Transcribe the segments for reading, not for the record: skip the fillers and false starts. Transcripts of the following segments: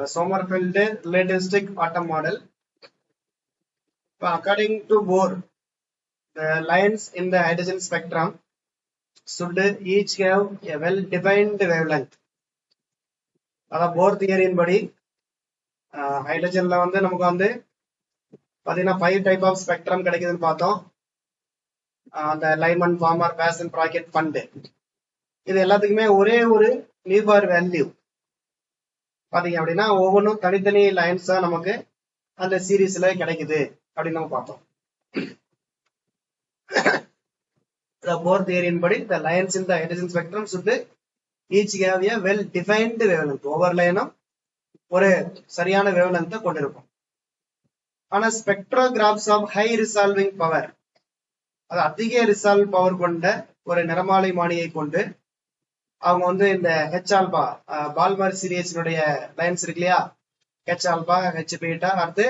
Sommerfeld relativistic atom model. According to Bohr, the lines in the hydrogen spectrum should each have a well-defined wavelength. அதான் போர் தியரியின் படி ஹைட்ரஜன்ல நமக்கு பாத்தீங்கன்னா 5 type of spectrum கிடைக்குதுன்னு பார்த்தோம். அந்த லைமன், bomber, passion, bracket, fund, இது எல்லாத்துக்குமே ஒரே ஒரு நியூபார் வேல்யூ பாத்தீங்க அப்படின்னா ஒவ்வொன்றும் தனித்தனி லைன்ஸா நமக்கு அந்த சீரீஸ்ல கிடைக்குது அப்படின்னு நம்ம பார்த்தோம். Bohr தியரியின் படி the lines in the hydrogen spectrum should each have a well defined wavelength. ஒவ்வொரு லைனும் ஒரு சரியான வேவ்லென்த் கொண்டிருக்கும். ஆனா ஸ்பெக்ட்ரோகிராஃப்ஸ் ஆஃப் ஹை ரிசால்விங் பவர், அது அதிக ரிசால்வ் பவர் கொண்ட ஒரு நிறமாலைமானியை கொண்டு அவங்க இந்த ஹெச் ஆல்பா பால்மர் சீரியஸினுடைய லைன்ஸ் இருக்கு இல்லையா, ஹெச் ஆல்பா, ஹெச் பீட்டா, அடுத்து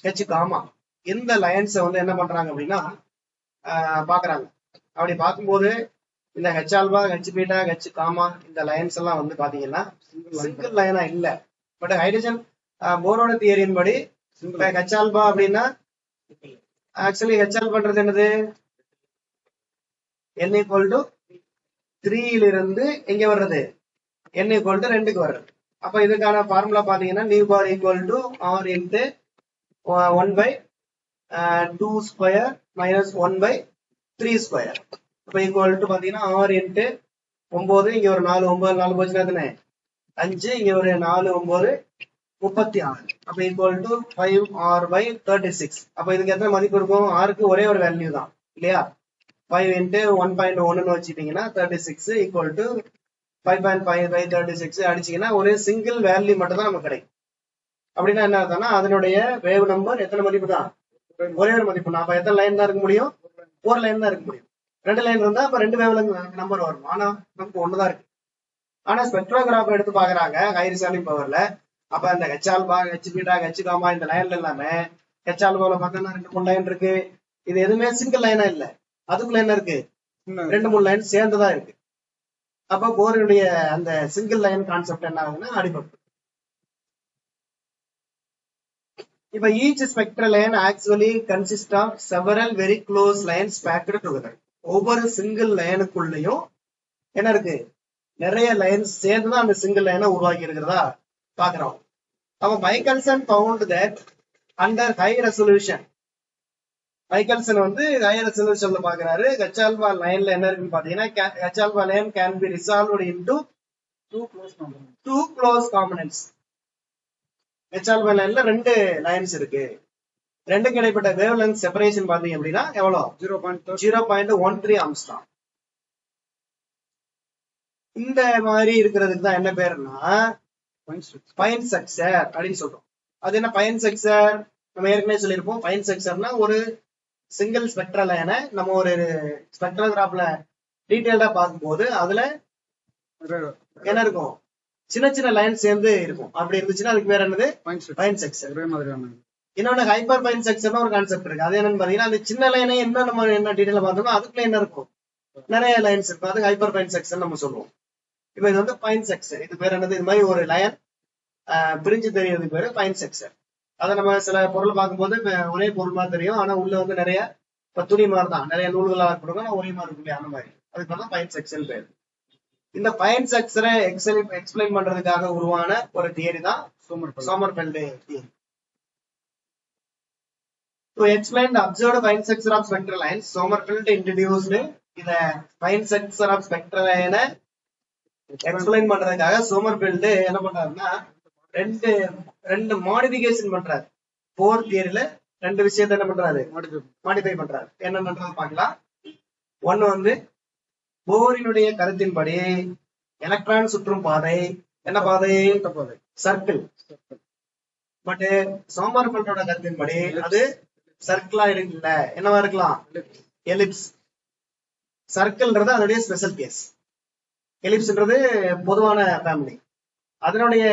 ஹெச் காமா, இந்த லைன்ஸை என்ன பண்றாங்க அப்படின்னா பாக்குறாங்க. அப்படி பார்க்கும்போது இந்த H alpha, H beta, H gamma இந்த லைன்ஸ் எல்லாம் பாத்தீங்கன்னா சிங்கிள் லைனா இல்ல. பட் ஹைட்ரஜன் போரோட தியரியின் படி ஹெச் ஆல்பா அப்படின்னா ஆக்சுவலி ஹெச் ஆல்பான்றது என்னது, n = 3 இருந்து எங்க வர்றது, n = 2க்கு வர்றது. அப்ப இதுக்கான ஃபார்முலா பாத்தீங்கன்னா நியூ பார் = r × 1/2² - 1/3². அப்ப ஈக்குவல் பாத்தீங்கன்னா r × 9, இங்க ஒரு 4 9 4 போச்சுன்னா 5, இங்க ஒரு 4 9 36. அப்ப ஈக்குவல் 5r/36. அப்ப இதுக்கு எத்தனை மதிப்பு இருக்கும், ஆருக்கு ஒரே ஒரு வேல்யூ தான் இல்லையா, 5 × 1.1 வச்சுட்டீங்கன்னா 36 = 5.5/36 அடிச்சீங்கன்னா ஒரு சிங்கிள் வேல்யூ மட்டும் தான் நமக்கு கிடைக்கும். அப்படின்னா என்ன அர்த்தம்னா அதனுடைய வேவ் நம்பர் எத்தனை மதிப்பு தான், ஒரே ஒரு மதிப்பு தான். அப்ப எத்தனை லைன் தான் இருக்க முடியும், ஒரு லைன் தான் இருக்க முடியும். 2 லைன் இருந்தா அப்ப 2 வேவ் நம்பர் வரும். ஆனா நமக்கு ஒண்ணுதான் இருக்கு. ஆனா ஸ்பெக்ட்ரோகிராஃப் எடுத்து பாக்குறாங்க ஹை ரிசால்விங் பவர்ல. அப்ப அந்த H alpha, H beta, H gamma இந்த லைன்ல எல்லாமே ஹெச் ஆல்பால பார்த்தோம்னா 2-3 லைன் இருக்கு. இது எதுவுமே சிங்கிள் லைனா இல்ல, அதுக்குள்ள என்ன இருக்கு, 2-3 லைன் சேர்ந்துதான் இருக்கு. அப்ப போருடைய அந்த சிங்கிள் லைன் கான்செப்ட் என்ன ஆகுதுன்னா அடிபட்டு. இப்ப each spectral line actually consists of several very close lines packed together. ஒவ்வொரு சிங்கிள் லைனுக்குள்ளயும் என்ன இருக்கு, நிறைய லைன்ஸ் சேர்ந்துதான் அந்த சிங்கிள் லைனை உருவாக்கி இருக்கிறதா பாக்குறோம். அப்ப Michelson found that under high resolution, Michelson high ரெசல்யூஷன்ல பாக்குறாரு ஹெச் ஆல்பா லைன்ல என்ன இருக்குன்னு பாத்தீங்கன்னா H alpha line can be resolved into two close components. H alpha லைன்ல 2 லைன்ஸ் இருக்கு. ரெண்டுக்கு இடைப்பட்ட வேவ் லென்த் செப்பரேஷன் பாத்தீங்க அப்படின்னா எவ்வளவு, 0.13 ஆம்ஸ்ட்ராங். இந்த மாதிரி இருக்கிறதுக்கு தான் என்ன பேருன்னா பைன் ஸ்ட்ரக்சர் அப்படின்னு சொல்றோம். அது என்ன பைன் ஸ்ட்ரக்சர், நம்ம ஏற்கனவே சொல்லியிருப்போம். பைன் ஸ்ட்ரக்சர்னா ஒரு சிங்கிள் ஸ்பெக்ட்ரல் லைனை நம்ம ஒரு ஸ்பெக்ட்ரோகிராஃப்ல டீடைல்டா பார்க்கும்போது அதுல என்ன இருக்கும், சின்ன சின்ன லைன் சேர்ந்து இருக்கும். அப்படி இருந்துச்சுன்னா அதுக்கு பேர் என்னது, பைன் ஸ்ட்ரக்சர். இன்னொன்னு ஹைப்பர் பைன் ஸ்ட்ரக்சர்னு ஒரு கான்செப்ட் இருக்கு. அது என்னன்னு பாத்தீங்கன்னா அந்த சின்ன லைனை நம்ம என்ன டீடைல பார்த்தோம்னா அதுக்குள்ள என்ன இருக்கும், நிறைய லைன்ஸ் இருக்கும். அது ஹைப்பர் பைன் ஸ்ட்ரக்சர் நம்ம சொல்லுவோம். இப்ப இது பைன் ஸ்ட்ரக்சர். இது பேர் என்னது, இது மாதிரி ஒரு லைன் பிரிஞ்சு தெரியறது பேரு பைன் ஸ்ட்ரக்சர். அதை நம்ம சில பொருள் பார்க்கும்போது ஒரே பொருள் மாதிரி தெரியும், ஆனா உள்ள நிறைய துணி மாதிரி தான், நிறைய நூல்களா இருக்கணும், ஒரே மாதிரி இருக்கும், அந்த மாதிரி. அதுக்கு தான் பைன் ஸ்ட்ரக்சர் பேரு. இந்த பைன் ஸ்ட்ரக்சரை எக்ஸ்பிளைன் பண்றதுக்காக உருவான ஒரு தியரி தான் Sommerfeld theory. To explain the observed fine structure of spectral lines, Sommerfeld introduced the fine structure of spectral line explain பண்றதுக்காக சோமர்ஃபெல்ட் என்ன பண்றாருன்னா ரெண்டு மாடிஃபிகேஷன் பண்றாரு. போர் தியரியில 2 விஷயத்த என்ன பண்றாரு, மாடிஃபை பண்றாரு. என்னன்றது பார்க்கலாம். ஒன்னு போரினுடைய கருத்தின்படி எலக்ட்ரான் சுற்றும் பாதை என்ன பாதை, சர்க்கிள். பட் சோமர்ஃபெல்டோட கருத்தின்படி அது சர்க்கிளா இருக்குல்ல, என்னவா இருக்கலாம், எலிப்ஸ். சர்க்கிள்ன்றது அதனுடைய ஸ்பெஷல் கேஸ், எலிப்ஸ்ன்றது பொதுவான ஃபேமிலி. அதனுடைய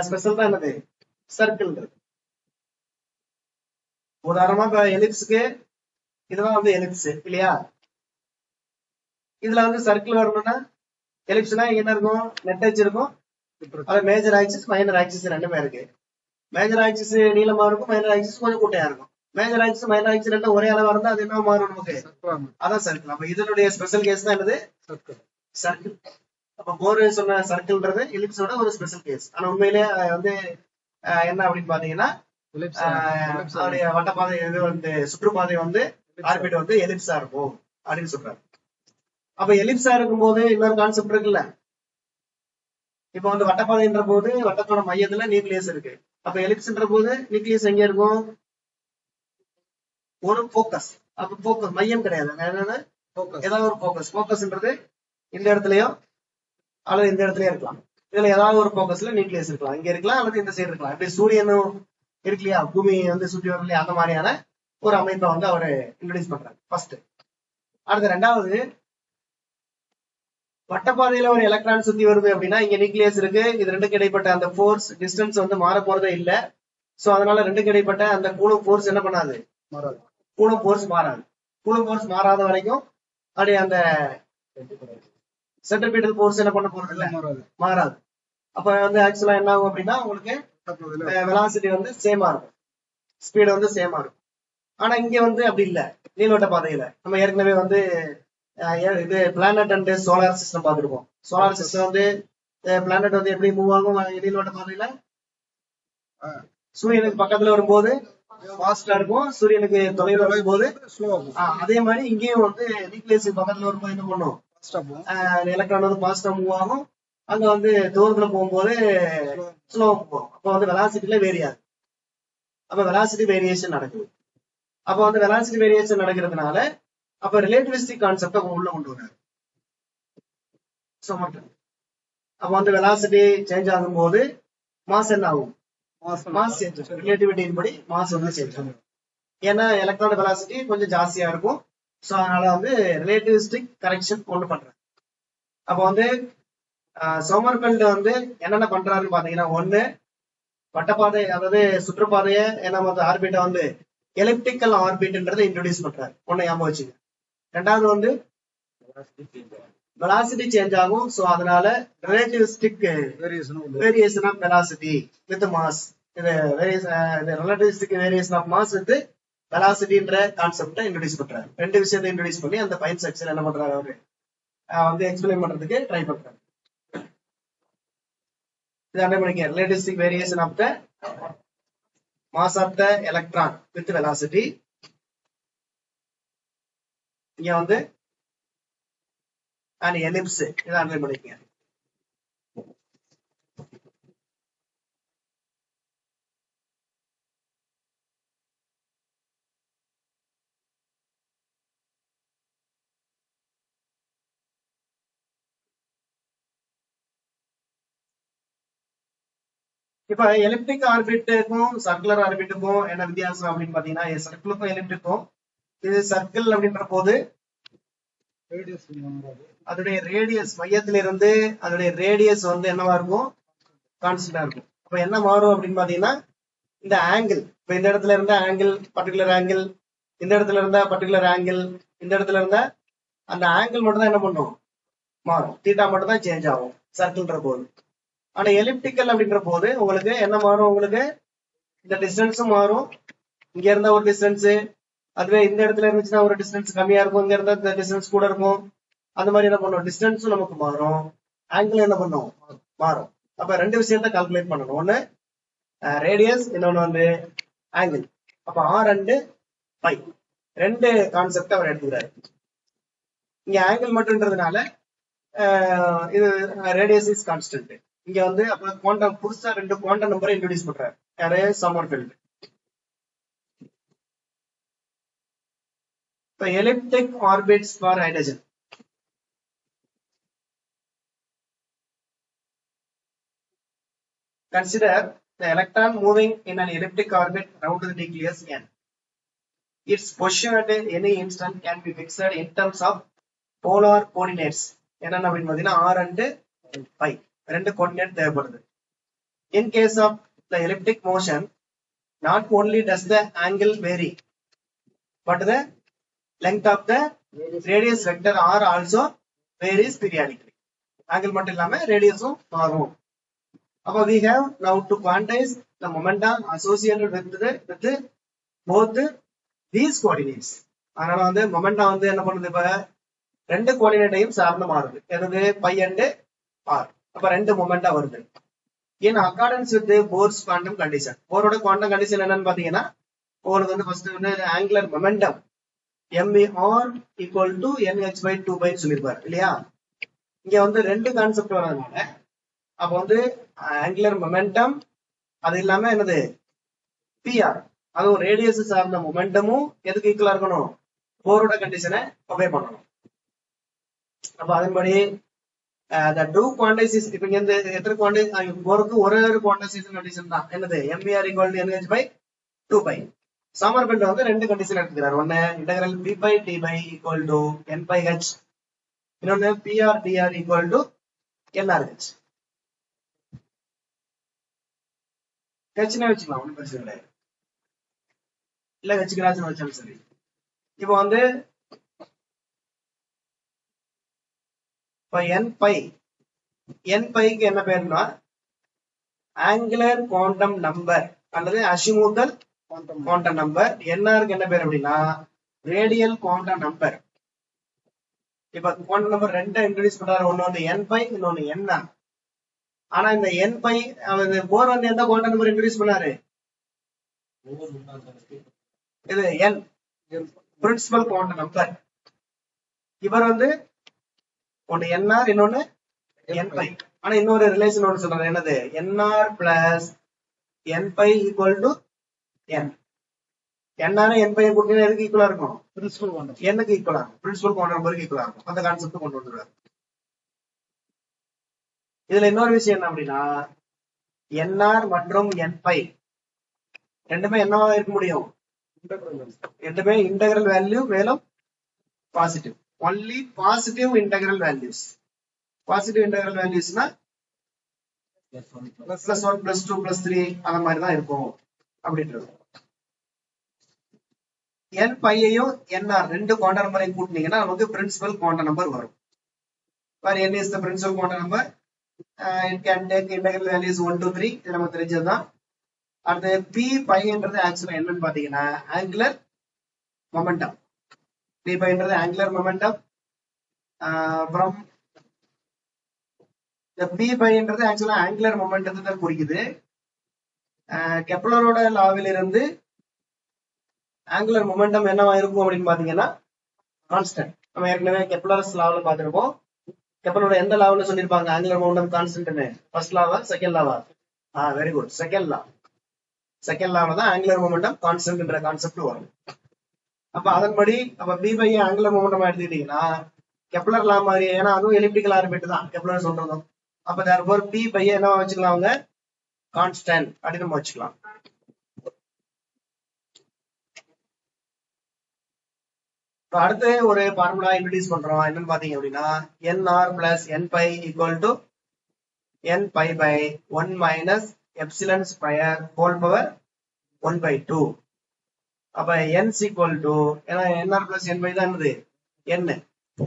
ஸ்பெஷல் தான் என்னது, சர்க்கிள்ன்றது. உதாரணமா இப்ப எலிப்ஸுக்கு இதெல்லாம் எலிப்ஸ் இல்லையா, இதுல சர்க்கிள் வரணும்னா எலிப்ஸ்னா என்ன இருக்கும், நெட் எட்ஜ் இருக்கும், அது மேஜர் ஆக்சிஸ் மைனர் ஆக்சிஸ் ரெண்டுமே இருக்கு. மேஜர் ஆக்சிஸ் நீளமா இருக்கும், மைனர் ஆக்சிஸ் கொஞ்சம் கூட்டையா இருக்கும். மேஜர் ஆக்சிஸ் மைனர் ஆக்சிஸ் ரெண்டும் ஒரே அளவா இருந்தா அது என்ன மாறும் நமக்கு? அதான் சர்க்கிள். அப்ப இதனுடைய ஸ்பெஷல் கேஸ் தான் என்னது? சர்க்கிள். அப்ப போர் சொன்ன சர்க்கிள்ன்றது எலிப்ஸோட ஒரு ஸ்பெஷல் கேஸ். ஆனா உண்மையிலேயே வந்து என்ன அப்படின்னு பாத்தீங்கன்னா அதோடைய வட்டப்பாதை இது வந்து சுற்றுப்பாதை வந்து ஆர்பிட் வந்து எலிப்ஸா இருக்கும் அப்படின்னு சொல்றாரு. அப்ப எலிப்ஸா இருக்கும் போது இன்னொரு கான்செப்ட் இருக்குல்ல. இப்ப வந்து வட்டப்பாதைன்ற போது வட்டத்தோட மையத்துல நியூக்ளியஸ் இருக்கு. அப்ப எலிப்ஸ்ன்ற போது நியூக்ளியஸ் எங்க இருக்கும்? ஒரு போக்கஸ். அப்ப போக்கஸ் மையம் கிடையாது, ஏதாவது ஒரு போக்கஸ். போக்கஸ்ன்றது இந்த இடத்துலயோ அல்லது இந்த இடத்துலயே இருக்கலாம். இதுல ஏதாவது ஒரு போக்கஸ்ல நியூக்ளியஸ் இருக்கலாம், இங்க இருக்கலாம் அல்லது இந்த சைடு இருக்கலாம். இப்படி சூரியனும் இருக்கு இல்லையா, பூமி வந்து சுற்றி வரும் இல்லையா, அந்த மாதிரியான ஒரு அமைப்பை வந்து அவரு இன்ட்ரோடியூஸ் பண்றாரு ஃபர்ஸ்ட். அடுத்த ரெண்டாவது, வட்டப்பாதையில ஒரு எலக்ட்ரான் சுத்தி வருது அப்படின்னா இங்க நியூக்ளியஸ் இருக்கு. இது ரெண்டுக்கு இடைப்பட்ட அந்த போர்ஸ் டிஸ்டன்ஸ் வந்து மாற போறதே இல்ல. சோ அதனால ரெண்டுக்கு இடைப்பட்ட அந்த கூலும் போர்ஸ் என்ன பண்ணாது? கூலும் போர்ஸ் மாறாது. கூலும் போர்ஸ் மாறாத வரைக்கும் அப்படியே அந்த சென்ட்ரிபியூட்டல் போர்ஸ் என்ன பண்ண போறது இல்ல, மாறாது. அப்ப வந்து ஆக்சுவலா என்ன ஆகும் அப்படின்னா உங்களுக்கு வெலாசிட்டி வந்து சேமா இருக்கும், ஸ்பீடு வந்து சேமா இருக்கும். ஆனா இங்க வந்து அப்படி இல்ல. நீள்வட்ட பாதையில நம்ம ஏற்கனவே வந்து இது பிளானட் அண்ட் சோலார் சிஸ்டம் பார்த்துருக்கோம். சோலார் சிஸ்டம் வந்து பிளானட் வந்து எப்படி மூவ் ஆகும் நீள்வட்ட பாதையில? சூரியனுக்கு பக்கத்துல வரும்போது ஃபாஸ்டா இருக்கும், சூரியனுக்கு தொலைவில் வரும்போது அதே மாதிரி இங்கேயும் வந்து நியூக்ளியஸ் பக்கத்துல வரும்போது என்ன பண்ணும்? எலக்ட்ரான் வந்து ஃபாஸ்டா மூவ் ஆகும். அங்க வந்து தூரத்துல போகும்போது ஸ்லோவா போகும். அப்ப வந்து வெலாசிட்டில வேரியாது. அப்ப வெலாசிட்டி வேரியேஷன் நடக்குது. அப்ப வந்து வெலாசிட்டி வேரியேஷன் நடக்கிறதுனால அப்ப ரிலேட்டிவிஸ்டிக் கான்செப்ட உள்ள கொண்டு வராரு. அப்ப வந்து வெலாசிட்டி சேஞ்ச் ஆகும் போது மாஸ் என்ன ஆகும்? மாஸ் சேஞ்ச் ஆகும். ரிலேட்டிவிட்டியின் படி மாஸ் வந்து சேஞ்ச் ஆகும். ஏன்னா எலக்ட்ரான் வெலாசிட்டி கொஞ்சம் ஜாஸ்தியா இருக்கும். சோ அதனால வந்து ரிலேட்டிவிஸ்டிக் கரெக்ஷன் கொண்டு பண்றாரு. அப்ப வந்து சோமர்ஃபெல்ட் வந்து என்னென்ன பண்றாருன்னு பாத்தீங்கன்னா, ஒண்ணு வட்டப்பாதை அதாவது சுற்றுப்பாதைய என்ன ஆர்பிட்ட வந்து எலிப்டிக்கல் ஆர்பிட்ன்றதை இன்ட்ரோடியூஸ் பண்றாரு. ஒண்ணு ஞாபகம் வச்சுங்க. ரெண்டாவது வந்து வெலாசிட்டி சேஞ்ச் ஆகும். சோ அதனால relativistic variation of velocity with mass, இது relativistic variation of mass with வெலாசிட்டின்ற கான்செப்டை இன்ட்ரோடியூஸ் பண்றாரு. ரெண்டு விஷயத்தை இன்ட்ரோடியூஸ் பண்ணி அந்த ஃபைன் செக்ஷன் என்ன பண்றாரு அவரு வந்து எக்ஸ்பிளைன் பண்றதுக்கு ட்ரை பண்றாரு. Relativistic variation of the mass of the electron with velocity. இங்க வந்து an ellipse இதை அண்டர்லைன் பண்ணிக்கங்க. இப்ப எலிப்டிக் ஆர்பிட்டுக்கும் சர்க்குலர் ஆர்பிட்டுக்கும் என்ன வித்தியாசம் அப்படின்னு பாத்தீங்கன்னா, சர்க்கிளுக்கும் எலிப்டிக்கும் இது சர்க்கிள் அப்படின்ற போது அதோடைய ரேடியஸ் மையத்திலிருந்து அதோடைய ரேடியஸ் வந்து என்னவா இருக்கும்? கான்ஸ்டன்டா இருக்கும். அப்ப என்ன மாறும் அப்படின்னு பாத்தீங்கன்னா, இந்த ஆங்கிள், இப்ப இந்த இடத்துல இருந்த ஆங்கிள் பர்டிகுலர் ஆங்கிள், இந்த இடத்துல இருந்தா பர்டிகுலர் ஆங்கிள், இந்த இடத்துல இருந்தா அந்த ஆங்கிள் மட்டும் தான் என்ன பண்ணும்? மாறும். தீட்டா மட்டும் தான் சேஞ்ச் ஆகும் சர்க்கிள்ன்ற போது. ஆனா எலிப்டிக்கல் அப்படின்ற போது உங்களுக்கு என்ன மாறும்? உங்களுக்கு இந்த டிஸ்டன்ஸும் மாறும். இங்க இருந்தா ஒரு டிஸ்டன்ஸ், அதுவே இந்த இடத்துல இருந்துச்சுன்னா ஒரு டிஸ்டன்ஸ் கம்மியா இருக்கும், இங்க இருந்தா இந்த டிஸ்டன்ஸ் கூட இருக்கும். அந்த மாதிரி என்ன பண்ணும்? டிஸ்டன்ஸும் நமக்கு மாறும், ஆங்கிள் என்ன பண்ணும்? மாறும். அப்ப ரெண்டு விஷயத்த கால்குலேட் பண்ணணும். ஒண்ணு ரேடியஸ், இன்னொன்னு வந்து ஆங்கிள். அப்ப ஆர் அண்ட் பை ரெண்டு கான்செப்ட் அவர் எடுத்துக்கிறாரு. இங்க ஆங்கிள் மட்டும்ன்றதுனால இது ரேடியஸ் இஸ் கான்ஸ்டன்ட். இங்க வந்து அப்ப குவாண்டம் புதுசா ரெண்டு குவாண்டம் நம்பரை இன்ட்ரோடியூஸ் பண்றாரு. யாரு? சம்மர்ஃபெல்ட். இப்ப elliptic orbits for hydrogen. Consider the electron moving in an elliptic orbit around the nucleus N. Its position at any instant can be fixed in terms of polar coordinates. என்னென்ன அப்படின்னு பாத்தீங்கன்னா R and phi ரெண்டு coordinate தேவைப்படுது. In case of the elliptic motion, not only does the angle vary, but the length of the radius vector R also varies periodically. Angle மட்டும் இல்லாம ரேடியஸும் மாறும். அப்ப we have now to quantize the momentum associated with both these coordinates. அதனால வந்து momentum வந்து என்ன பண்ணுது, இப்ப ரெண்டு கோஆர்டினேட்டையும் சார்ந்து மாறுது. எது, பை அண்ட் ஆர். அப்ப ரெண்டு மொமெண்டா வருது. in accordance with the Bohr's quantum condition. போரோட குவாண்டம் கண்டிஷன் என்னன்னு பாத்தீங்கன்னா, உங்களுக்கு வந்து ஃபர்ஸ்ட் வந்து angular momentum MER equal to NH/2 சொல்லிருப்பாரு இல்லையா. இங்க வந்து ரெண்டு கான்செப்ட் வரதுனால அப்ப வந்து ஆங்குலர் மொமெண்டம் அது இல்லாம என்னது PR, அதுவும் ரேடியஸ் சார்ந்த மொமெண்டமும் எதுக்கு ஈக்குவலா இருக்கணும், போரோட கண்டிஷனை ஒபே பண்ணணும். அப்ப அதன்படி the two quantities, இப்ப இங்க இந்த எத்தனை குவாண்டிட்டி போருக்கு ஒரே ஒரு குவான்டைசேஷன் கண்டிஷன் தான், என்னது MER equal to NH/2. சாமர்பெல்ட் வந்து ரெண்டு கண்டிஷன் எடுத்துக்கிறார். ஒன்னு integral P/T equal to N/H, இன்னொன்னு PR/dr equal to NRH. ஹெச்னே வச்சுக்கலாம், ஒன்னும் பிரச்சனை இல்லை, இல்ல ஹெச்கிராச்சுன்னு வச்சாலும் சரி. இப்ப வந்து n பைக்கு என்ன பேருனா ஆங்குலர் குவாண்டம் நம்பர் அல்லது அசிமுதல் குவாண்டம் நம்பர். NRக்கு என்ன பேர் அப்படின்னா ரேடியல் குவாண்டம் நம்பர். இப்ப குவாண்டம் நம்பர் ரெண்டை இன்ட்ரோடியூஸ் பண்றாரு, ஒன்னு வந்து n பை, இன்னொன்னு NR. ஆனா இந்த n பை போர் வந்து எந்த குவாண்டம் நம்பர் இன்ட்ரோடியூஸ் பண்ணாரு, இது n பிரின்சிபல் குவாண்டம் நம்பர். இவர் வந்து ஒன்னு NR, இன்னொன்னு n பை. ஆனா இன்னொரு ரிலேஷன் ஒன்று சொல்றாரு, என்னது NR plus n phi equal to n. NR n phi கொடுத்தீங்கன்னா எதுக்கு ஈக்குவலா இருக்கும், பிரின்சிபல் குவாண்டம் என்னக்கு ஈக்குவலா இருக்கும், பிரின்சிபல் குவாண்டம் நம்பருக்கு ஈக்குவலா இருக்கும். அந்த கான்செப்ட் கொண்டு வந்துருவாரு. இதுல இன்னொரு விஷயம் என்ன அப்படின்னா, NR மற்றும் n பை ரெண்டுமே என்னவா இருக்க முடியும், ரெண்டுமே இன்டெகிரல் வேல்யூ, மேலும் positive. Only positive integral values. Positive integral வேல்யூஸ்னா +1 +2 +3 அந்த மாதிரி தான் இருக்கும் அப்படின்றது. n பையையும் NR ரெண்டு குவாண்டம் நம்பரையும் கூட்டினீங்கன்னா நமக்கு பிரின்சிபல் குவாண்டம் நம்பர் வரும். where n is the principal quantum number, it can take integral values 1 to 3, இது நமக்கு தெரிஞ்சதுதான். அடுத்து p பைன்றது ஆக்சுவலா என்னன்னு பாத்தீங்கன்னா ஆங்குலர் மொமெண்டம். p பைன்றது ஆங்குலர் மொமெண்டம். அப்புறம் இந்த p பைன்றது ஆக்சுவலா ஆங்குலர் மொமெண்டத்தை தான் குறிக்குது. கெப்லரோட லாவில் இருந்து ஆங்குலர் மொமெண்டம் என்னவா இருக்கும் அப்படின்னு பாத்தீங்கன்னா கான்ஸ்டன்ட். நம்ம ஏற்கனவே கெப்லர்ஸ் லாவ்ல பாத்துருப்போம். கெப்லரோட எந்த லாவ்ல சொல்லிருப்பாங்க ஆங்குலர் மொமெண்டம் கான்ஸ்டன்ட்னு, ஃபர்ஸ்ட் லாவா செகண்ட் லாவா? Very good, second law. Second லாவல தான் ஆங்குலர் மொமெண்டம் கான்ஸ்டன்ட்ன்ற கான்செப்ட் வரும். அப்ப அதன்படி அப்ப p பை ஆங்குலர் மொமெண்டம் எடுத்துக்கிட்டீங்கன்னா கெப்லர் லா மாதிரி, ஏன்னா அதுவும் எலிப்டிக்கல் ஆர்பிட் தான் கெப்லர் சொல்றதும். அப்ப therefore p பை என்னவா வச்சுக்கலாம், அவங்க கான்ஸ்டன்ட் அப்படின்னு நம்ம வச்சுக்கலாம். அடுத்து ஒரு ஃபார்முலா இன்ட்ரோடியூஸ் பண்றோம், என்னன்னு பாத்தீங்க அப்படின்னா NR plus n phi equal to n phi by 1 minus epsilon square whole power 1/2. அப்ப n ஈக்குவல் டு, ஏன்னா NR பிளஸ் n பை தான் என்னது n,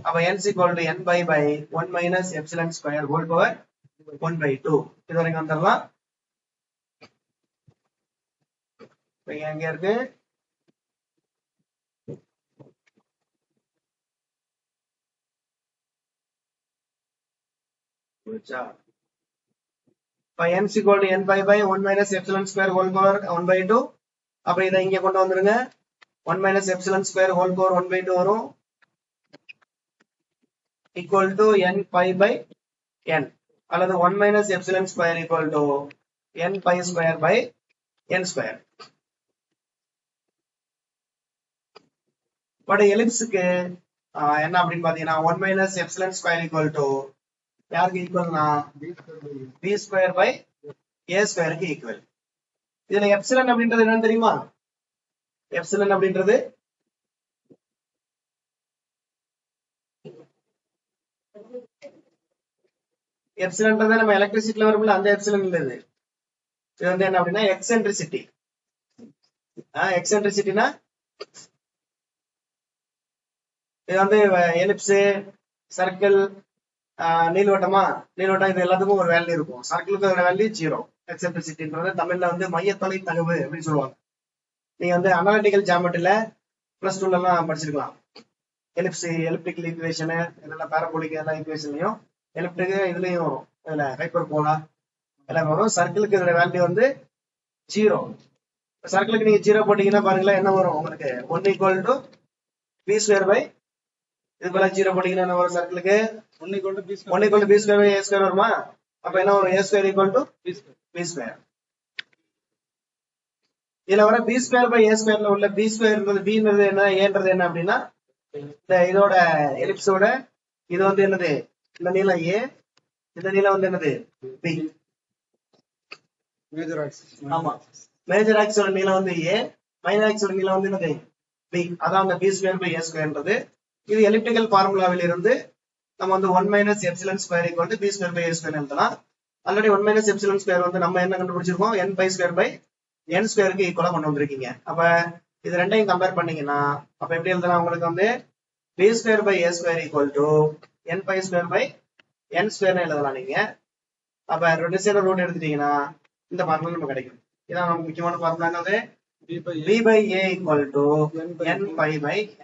அப்ப n equal to n phi by 1 minus epsilon square whole power 1/2. இது வரைக்கும் வந்துடலாம். எங்க இருக்கு, n equal to n pi by 1 minus epsilon square whole power 1/2. அப்ப இதை இங்க கொண்டு வந்துருங்க, 1 minus epsilon square whole power 1/2 வரும், equal to n pi by n, அல்லது 1 minus epsilon square equal to n pi square by n square. But எலிப்ஸுக்கு என்ன அப்படின்னு பாத்தீங்கன்னா 1 minus epsilon square equal to யாருக்கு ஈக்குவல்னா b ஸ்கொயர் பை a ஸ்கொயருக்கு equal. இதுல எப்சிலன் அப்படின்றது என்னன்னு தெரியுமா, எப்சிலன் அப்படின்றது எப்சிலன்றது நம்ம எலக்ட்ரிசிட்டில வரும்ல, அந்த எப்சிலன் இல்லது. இது வந்து என்ன அப்படின்னா எக்ஸென்ட்ரிசிட்டி. எக்ஸென்ட்ரிசிட்டினா இது வந்து எலிப்ஸ், சர்க்கிள், நீள்வட்டமா, நீள்வட்டம் இது எல்லாத்துக்கும் ஒரு வேல்யூ இருக்கும். சர்க்கிளுக்கு ஒரு வேல்யூ 0. எக்ஸென்ட்ரிசிட்டின்றது தமிழ்ல வந்து மையத்தொலை தகவு அப்படின்னு சொல்லுவாங்க. நீங்க வந்து அனாலிட்டிக்கல் ஜியோமெட்ரியில பிளஸ் 2 எல்லாம் படிச்சிருக்கலாம். எலிப்டிக்கல் ஈக்குவேஷனு இதெல்லாம் பேரபோலிக் எல்லா ஈக்குவேஷன்லயும் எலிப்டிக்கு இதுலயும் இதுல ஹைப்பர் போலா எல்லாம் வரும். சர்க்கிளுக்கு இதோட வேல்யூ வந்து 0. சர்க்கிளுக்கு நீங்க 0 போட்டீங்கன்னா பாருங்களேன் என்ன வரும் உங்களுக்கு 1 equal to B square by இது போல 0 போட்டீங்கன்னா என்ன வரும் சர்க்கிளுக்கு 1 equal to B square by A square வருமா? அப்ப என்ன வரும் A square equal to B square. இதுல வர பி ஸ்கொயர் பை ஏ ஸ்கொயர்ல உள்ள பி ஸ்கொயர் பின்றது என்ன ஏன்றது என்ன அப்படின்னா இந்த இதோட எலிப்ஸோட இது வந்து என்னது இந்த நீளம் ஏ, இந்த நீளம் வந்து என்னது பி. ஆமா, மேஜர் ஆக்ஸோட நீளம் வந்து ஏ, மைனர் ஆக்ஸோட நீளம் வந்து என்னது பி. அதான் அந்த பி ஸ்கொயர் பை ஏ ஸ்கொயர்ன்றது. இது எலிப்டிக்கல் ஃபார்முலாவில் இருந்து நம்ம வந்து 1 minus epsilon square equal to B square by A square எழுதலாம். ஆல்ரெடி 1 மைனஸ் எப்சிலன் ஸ்கொயர் வந்து நம்ம என்ன கண்டுபிடிச்சிருக்கோம் n phi square by n ஸ்கொயருக்கு ஈக்குவலா கொண்டு வந்திருக்கீங்க. அப்ப இது ரெண்டையும் கம்பேர் பண்ணீங்கன்னா அப்ப எப்படி எழுதலாம் உங்களுக்கு வந்து b square by A square equal to n phi square by n ஸ்கொயர்னு எழுதலாம் நீங்க. அப்ப ரெண்டு சைடு ரூட் எடுத்துட்டீங்கன்னா இந்த ஃபார்முலா நமக்கு கிடைக்கும். இதான் நமக்கு முக்கியமான ஃபார்முலா என்னது b by a equal to n pi by n.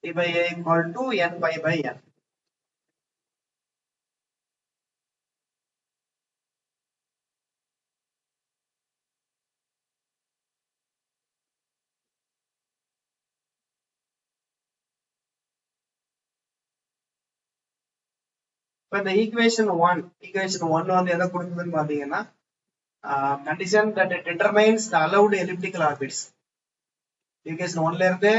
b by a equal to n pi by n. இப்ப இந்த ஈக்குவேஷன் 1 வந்து எதை கொடுக்குதுன்னு பாத்தீங்கன்னா condition that determines the allowed elliptical orbits. Equation 1ல இருந்து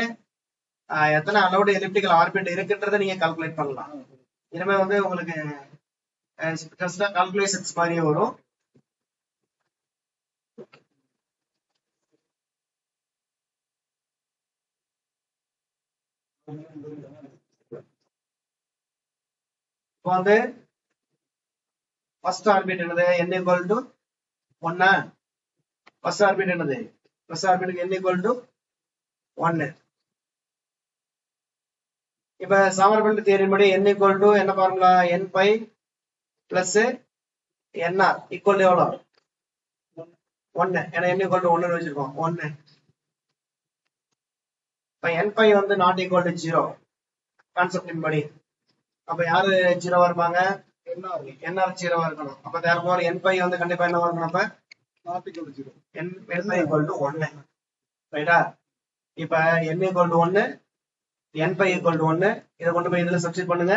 எத்தனை allowed elliptical orbit இருக்குன்றதை நீங்க கால்குலேட் பண்ணலாம். இனிமே வந்து உங்களுக்கு கால்குலேஷன்ஸ் மாதிரியே வரும். இப்போ வந்து ஃபர்ஸ்ட் ஆர்பிட் என்னது n equal to 1. First orbit என்னது ஃபர்ஸ்ட் ஆர்பிட்டுக்கு n equal to 1. இப்ப சாமர்பெல்ட் தியரி படி n equal to என்ன formula n phi plus nr equal to எவ்வளவு 1. ஏன்னா n equal to 1 வச்சிருக்கோம் 1. இப்ப n பை வந்து நாட் ஈக்குவல் டு 0 கான்செப்டின் படி. அப்ப யாரு 0 இருப்பாங்க nr 0 இருக்கணும். அப்ப therefore n பை வந்து கண்டிப்பா என்ன வரணும் அப்ப not equal to 0 n phi equal to 1. ரைட்டா? இப்ப n equal to 1 n phi equal to 1 இத கொண்டு போய் இதுல சப்ஸ்டிட் பண்ணுங்க.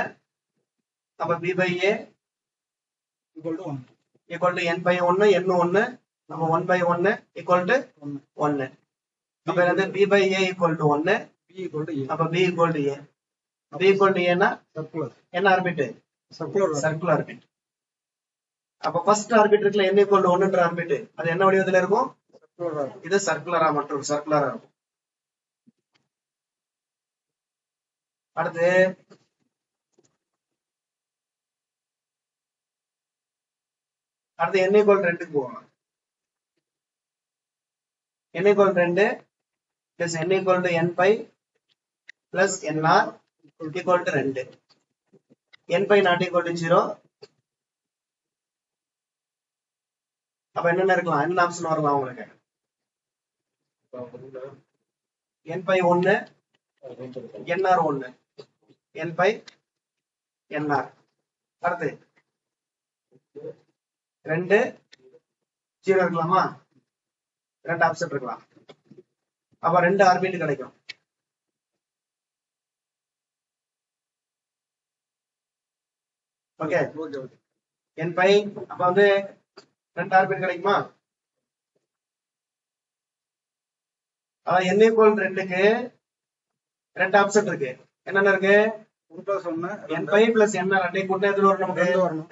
அப்ப b by a equal to 1 equal to n phi 1 n 1 நம்ம 1 by 1 ஈக்குவல் டு 1. அப்ப என்னது b by a equal to 1 b equal to a. அப்ப b equal to a. b equal to a னா circular என்ன orbit circular orbit. அப்ப first orbit இருக்குல n equal to 1ன்ற orbit அது என்ன வடிவத்துல இருக்கும் இது சர்க்குலரா மற்றும் சர்க்குலரா இருக்கும். அடுத்து n equal 2க்கு போவோம். n equal 2 plus n equal to n pi plus nr equal to 2. n pi not equal to 0. அப்ப என்னென்ன இருக்கலாம் என்ன ஆப்ஷன் வரலாம் உங்களுக்கு n pi 1 nr 1 n pi nr. அடுத்து 2 0 இருக்கலாமா? 2 ஆப்ஷன் இருக்கலாம். அப்ப 2 ஆர்பிட் கிடைக்கும். ஓகே n பை அப்ப வந்து 2 ஆர்பிட் கிடைக்குமா? n equal 2க்கு 2 ஆப்ஷன் இருக்கு. என்னென்ன இருக்கு n பை பிளஸ் n ரெண்டையும் கூட்டினா எதுல வரும் நமக்கு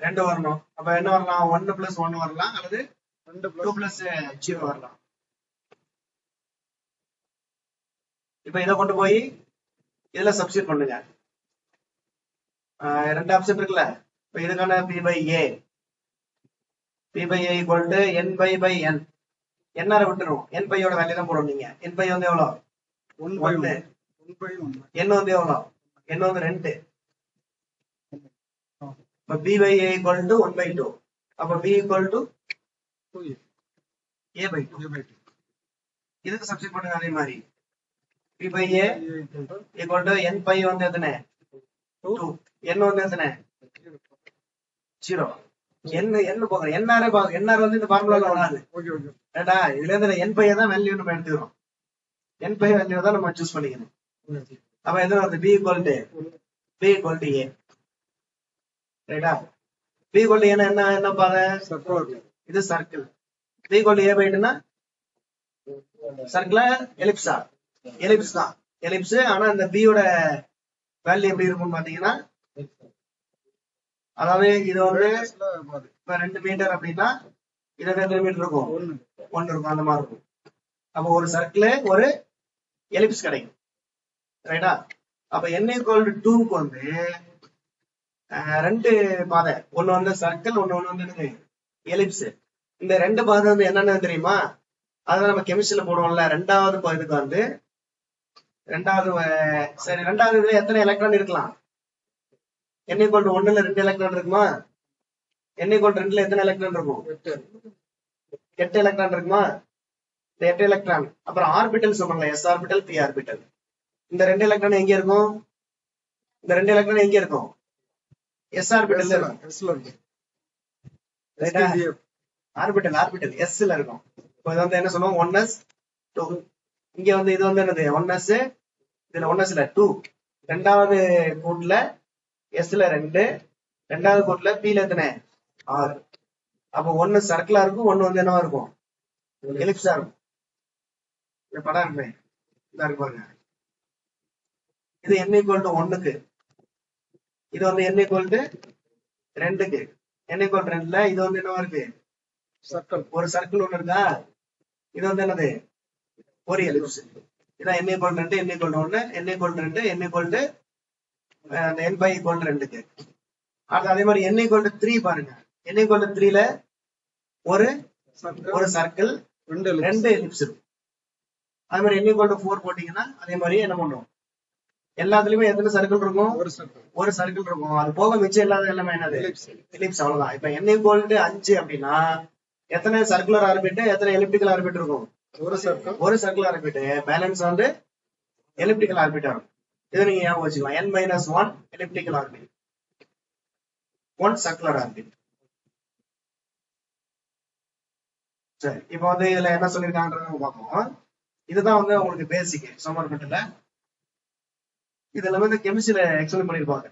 2 வரணும். அப்ப என்ன வரலாம் 1 பிளஸ் 1 வரலாம் அல்லது 2 பிளஸ் 0 வரலாம். இப்ப இதை கொண்டு போய் இதுல சப்ஸ்டிட் பண்ணுங்க. 2 ஆப்ஷன் இருக்குல்ல. இப்ப இதுக்கான p by a equal to n by n nr விட்டுரும் n பை யோட வேல்யூ தான் போடணும். நீங்க n பை வந்து எவ்வளவு 1 n வந்து எவ்வளவு n வந்து 2 இப்ப b by a equal to 1/2 அப்ப b equal to a by 2 இதுக்கு சப்ஸ்டிட்யூட் பண்ணுங்க அதே மாதிரி b by a equal to n pi வந்து எத்தனை 2 n வந்து எத்தனை 0 n போங்க nr பாருங்க nr வந்து இந்த ஃபார்முலால வராது ஏடா இதுல இருந்து n pi தான் வேல்யூ நம்ம எடுத்துறோம் n pi வேல்யூ தான் நம்ம சூஸ் பண்ணிக்கணும் அப்ப எது வருது b equal to a ரைட்டா b equal to a னா என்ன பாரு இது circle b equal to a by 2 னா சர்க்கிளா எலிப்ஸா எலிப்ஸ் தான் எலிப்ஸ் ஆனா இந்த b யோட வேல்யூ எப்படி இருக்கும்னு பாத்தீங்கன்னா அதாவது இது வந்து இப்ப 2 மீட்டர் அப்படின்னா இது எத்தனை மீட்டர் இருக்கும் 1 இருக்கும் அந்த மாதிரி இருக்கும் அப்ப ஒரு சர்க்கிள் ஒரு எலிப்ஸ் கிடைக்கும் ரைட்டா அப்ப n equal to 2 க்கு வந்து ரெண்டு பாதை ஒன்னு வந்து சர்க்கிள் ஒன்னு வந்து எலிப்ஸ் இந்த ரெண்டு பாதை வந்து என்னன்னு தெரியுமா அதான் நம்ம கெமிஸ்ட்ரியில போடுவோம்ல ரெண்டாவது இதுக்கு வந்து ரெண்டாவது இதுல எத்தனை எலக்ட்ரான் இருக்கலாம் n equal to 1 ல 2 எலக்ட்ரான் இருக்குமா n equal to 2 ல எத்தனை எலக்ட்ரான் இருக்கும் 8 எலக்ட்ரான் இருக்குமா இந்த 8 எலக்ட்ரான் அப்புறம் ஆர்பிட்டல் சொல்றாங்க s ஆர்பிட்டல் p ஆர்பிட்டல் இந்த 2 எலக்ட்ரான் எங்க இருக்கும் இந்த 2 எலக்ட்ரான் எங்க இருக்கும் s ஆர்பிட்டல்ல இருக்கும் ஆர்பிட்டல் s ல இருக்கும் இப்போ இது வந்து என்ன சொல்லுவோம் 1s 2 இங்க வந்து இது வந்து என்னது 1s இதுல 1s இல்ல 2 ரெண்டாவது கூட்டுல s ல 2 ரெண்டாவது கூட்டுல p ல எத்தனை 6 அப்ப 1 சர்க்கிளா இருக்கும் 1 வந்து என்னவா இருக்கும் எலிப்ஸா இருக்கும் இந்த படம் இருக்குமே இதா இருக்கு பாருங்க இது n equal to 1 க்கு இது வந்து n equal to 2 க்கு n equal to 2 ல இது வந்து என்னவா இருக்கு சர்க்கிள் ஒரு சர்க்கிள் ஒண்ணு இருக்கா இது வந்து என்னது ஒரு எலிப்ஸ் இதான் n equal to 2 n equal to 1 n equal to 2 n equal to n pi equal to 2 க்கு அடுத்து அதே மாதிரி n equal to 3 பாருங்க n equal to 3 ல ஒரு சர்க்கிள் ரெண்டு எலிப்ஸ் இருக்கும் அதே மாதிரி n equal to 4 போட்டீங்கன்னா அதே மாதிரி என்ன பண்ணும் எல்லாத்துலயுமே எத்தனை சர்க்கிள் இருக்கும் ஒரு சர்க்கிள் இருக்கும் அது போக மிச்சம் இல்லாத எல்லாமே என்னது எலிப்ஸ் அவ்வளவுதான் இப்ப n equal to 5 அப்படின்னா எத்தனை சர்க்குலர் ஆர்பிட் எத்தனை எலிப்டிக்கல் ஆர்பிட் இருக்கும் ஒரு சர்க்குலர் ஆர்பிட் பேலன்ஸ் வந்து எலிப்டிக்கல் ஆர்பிட் இருக்கும் இது நீங்க ஞாபகம் வச்சுக்கலாம் n-1 elliptical orbit 1 circular orbit சரி இப்போ வந்து இதுல என்ன சொல்லிருக்காங்கன்றத பார்ப்போம் இதுதான் வந்து உங்களுக்கு பேசிக் சம்மர் பட்ல இதுல வந்து கெமிஸ்ட்ரியில எக்ஸ்பிளைன் பண்ணிருப்பாங்க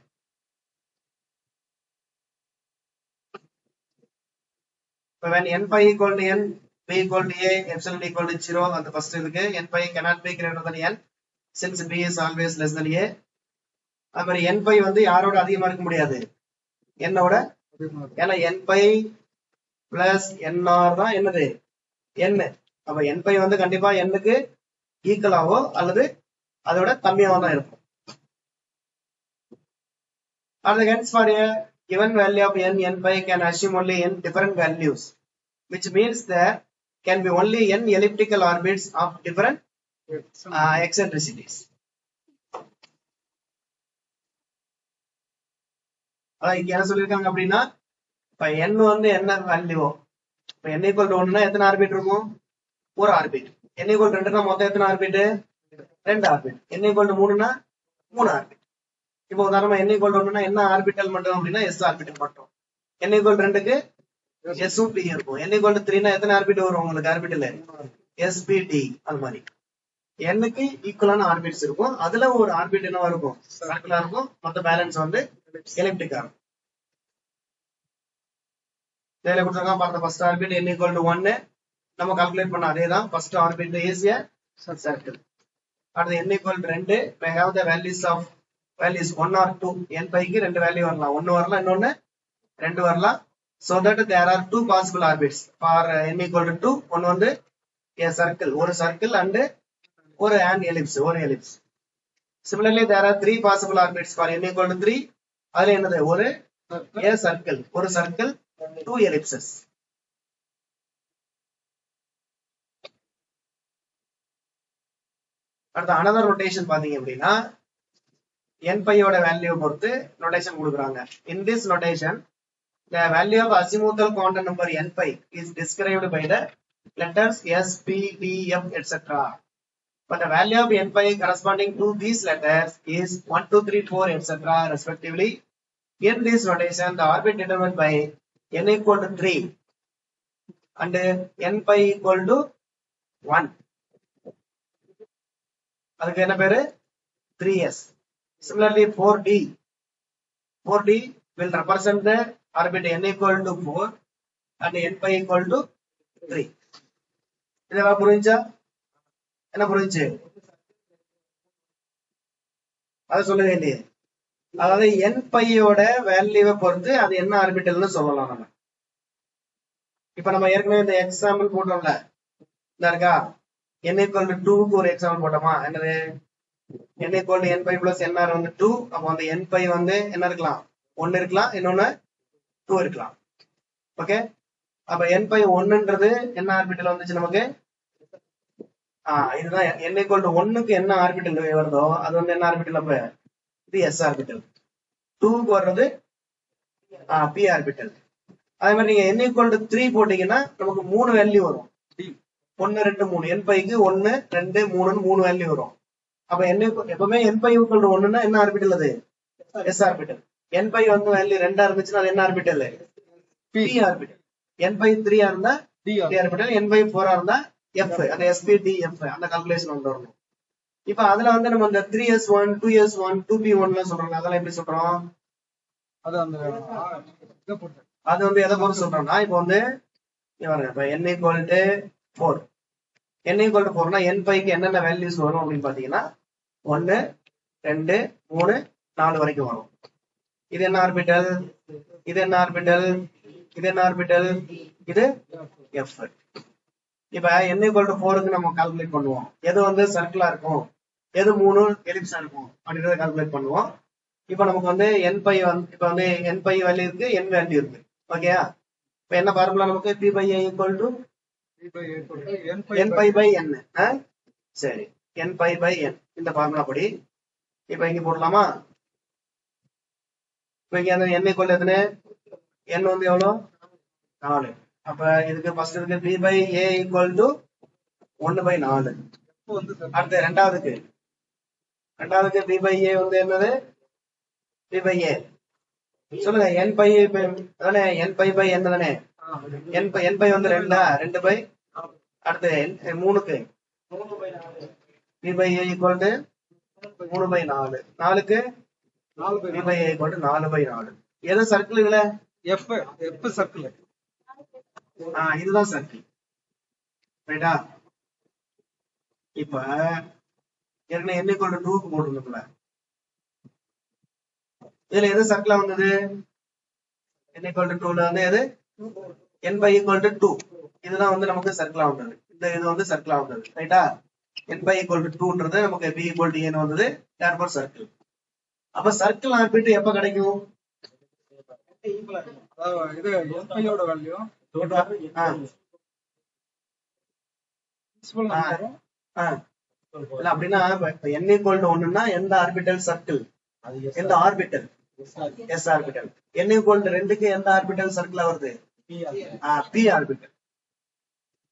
when n pi equal to n p equal to a epsilon equal to 0 அந்த ஃபர்ஸ்ட் இதுக்கு n pi cannot be greater than n since b is always less than a அது மாதிரி n pi வந்து யாரோட அதிகமா இருக்க முடியாது n ஓட ஏன்னா n pi plus nr தான் என்னது n அப்ப n pi வந்து கண்டிப்பா n க்கு ஈக்குவலாவோ அல்லது அதோட கம்மியாவோ தான் இருக்கும் and hence for a given value of n pi can assume only n different values which means there can be only n elliptical orbits of different eccentricities அதான் இங்க என்ன சொல்லிருக்காங்க அப்படின்னா இப்ப n வந்து என்ன வேல்யூ இப்ப n equal to 1 னா எத்தனை ஆர்பிட் இருக்கும் ஒரு ஆர்பிட் n equal to 2 னா மொத்தம் எத்தனை ஆர்பிட் ரெண்டு ஆர்பிட் n equal to 3 னா 3 ஆர்பிட் இப்போ உதாரணமா n equal to 1 னா என்ன ஆர்பிட்டல் மட்டும் அப்படின்னா s ஆர்பிட்டல் மட்டும் n equal to 2 க்கு s உம் p இருக்கும் n equal to 3 னா எத்தனை ஆர்பிட் வரும் உங்களுக்கு ஆர்பிட்டல் s p d அது மாதிரி n க்கு ஈக்குவலான ஆர்பிட்ஸ் இருக்கும் அதுல ஒரு ஆர்பிட் என்னவா இருக்கும் சர்க்குலா இருக்கும் மொத்த பேலன்ஸ் வந்து எலிப்டிக்கா இருக்கும் இதுல கொடுத்திருக்காங்க பாருங்க first orbit n equal to 1 நம்ம கால்குலேட் பண்ண அதேதான் first orbit is a circle அடுத்து n equal to 2 we have the values 1 or 2 n pi க்கு ரெண்டு வேல்யூ வரலாம் ஒன்னு வரலாம் இன்னொன்னு ரெண்டு வரலாம் so that there are two possible orbits for n equal to 2 ஒன்னு வந்து a circle ஒரு circle and ஒரு an ellipse ஒரு ellipse similarly there are three possible orbits for n equal to 3 அதுல என்னது ஒரு a circle ஒரு circle two ellipses அடுத்து அனதர் ரொட்டேஷன் பாத்தீங்க அப்படின்னா nπயோட வேல்யூ பொறுத்து நோட்டேஷன் கொடுக்குறாங்க. In this notation the value of azimuthal quantum number nπ is described by the letters s, p, d, f, etc. But the value of nπ corresponding to these letters is 1, 2, 3, 4, etc. respectively. In this notation, the orbit determined by n equal to 3 and nπ equal to 1. அதுக்கு என்ன பேரு 3s. Similarly, 4d will represent the orbit n equal to 4 and nπ equal to 3. இதெல்லாம் புரிஞ்சா? என்ன புரிஞ்சு? அதை சொல்லவே இல்லையே. அதாவது nπயோட வேல்யூவை பொறுத்து அது என்ன ஆர்பிட்டல்னு சொல்லலாம் நம்ம. இப்ப நம்ம ஏற்கனவே இந்த எக்ஸாம்பிள் போட்டோம்ல, இந்த இருக்கா n equal to 2க்கு ஒரு எக்ஸாம்பிள் போட்டோமா? என்னது n equal to nπ plus nr வந்து 2. அப்போ அந்த nπ வந்து என்ன இருக்கலாம்? 1 இருக்கலாம், இன்னொன்னு 2 இருக்கலாம். ஓகே, அப்ப nπ 1ன்றது என்ன ஆர்பிட்டல் வந்துச்சு நமக்கு? இதுதான் n equal to 1க்கு என்ன ஆர்பிட்டல் வருதோ அது வந்து என்ன ஆர்பிட்டல்? அப்ப இது s ஆர்பிட்டல். 2க்கு வர்றது p ஆர்பிட்டல். அதே மாதிரி நீங்க n equal to 3 போட்டீங்கன்னா நமக்கு 3 வேல்யூ வரும். 1, 2, 3. nπக்கு 1, 2, 3ன்னு 3 வேல்யூ வரும். அப்ப எப்பவுமே nπ equal to 1ன்னா என்ன ஆர்பிட்டல்? அது s ஆர்பிட்டல். nπ வந்து வேல்யூ 2 இருந்துச்சுன்னா அது என்ன ஆர்பிட்டல்? p orbital. nπ 3 இருந்தா d ஆர்பிட்டல், nπ 4 இருந்தா f, அந்த sp/df அந்த கால்குலேஷன் வந்து வரணும். இப்ப அதுல வந்து நம்ம இந்த 3s1, 2s1, 2p1 எல்லாம் சொல்றோம். அதெல்லாம் எப்படி சொல்றோம்? அது வந்து எதை பொறுத்து சொல்றோம்னா, இப்ப வந்து இப்ப n equal to 4, n equal to 4னா nπக்கு என்னென்ன வேல்யூஸ் வரும் அப்படின்னு பாத்தீங்கன்னா 1, 2, 3, 4 வரைக்கும் வரும். இது என்ன ஆர்பிட்டல்? இது என்ன ஆர்பிட்டல்? இது என்ன ஆர்பிட்டல்? இது f. இப்ப n equal to 4க்கு நம்ம கால்குலேட் பண்ணுவோம். எது வந்து சர்க்கிளா இருக்கும், எது 3 எலிப்ஸா இருக்கும் அப்படின்றத கால்குலேட் பண்ணுவோம். இப்ப நமக்கு வந்து nπ வந்து இப்ப வந்து nπ வேல்யூ இருக்கு, n வேல்யூ இருக்கு. ஓகேயா? இப்ப என்ன ஃபார்முலா நமக்கு? p/a equal to nπ/n. சரி, nπ/n இந்த ஃபார்முலா படி இப்ப இங்க போடலாமா? இப்ப இங்க அந்த n equal to எத்தனை? n வந்து எவ்வளவு? 4. அப்ப இதுக்கு ஃபர்ஸ்ட் இருக்கு p/a equal to 1/4. அடுத்து ரெண்டாவதுக்கு p/a வந்து என்னது? p/a சொல்லுங்க. nπ தானே, nπ/n தானே. nπ வந்து 2 அடுத்து 3க்கு p/a equal to 3/4. 4க்கு p/a equal to 4/4. எது சர்க்கிள்? இதுல f சர்க்கிள். இதுதான் சர்க்கிள். ரைட்டா? இப்ப ஏற்கனவே n equal to 2க்கு போட்டுருந்தோம்ல, இதுல எது சர்க்கிளா வந்தது? n equal to 2ல வந்து எது? nπ equal to 2. இதுதான் வந்து நமக்கு சர்க்கிளா வந்தது. இது வந்து சர்க்கிளா வந்தது. ரைட்டா? nπ equal to 2ன்றது நமக்கு p equal to n வந்தது. therefore circle. அப்ப சர்க்கிள் ஆர்பிட் எப்ப கிடைக்கும்? இது nπயோட வேல்யூ இல்ல அப்படின்னா n equal to 1ன்னா எந்த ஆர்பிட்டல்? சர்க்கிள். எந்த orbital? s orbital. n equal to 2க்கு எந்த ஆர்பிட்டல் சர்க்கிளா வருது? p orbital.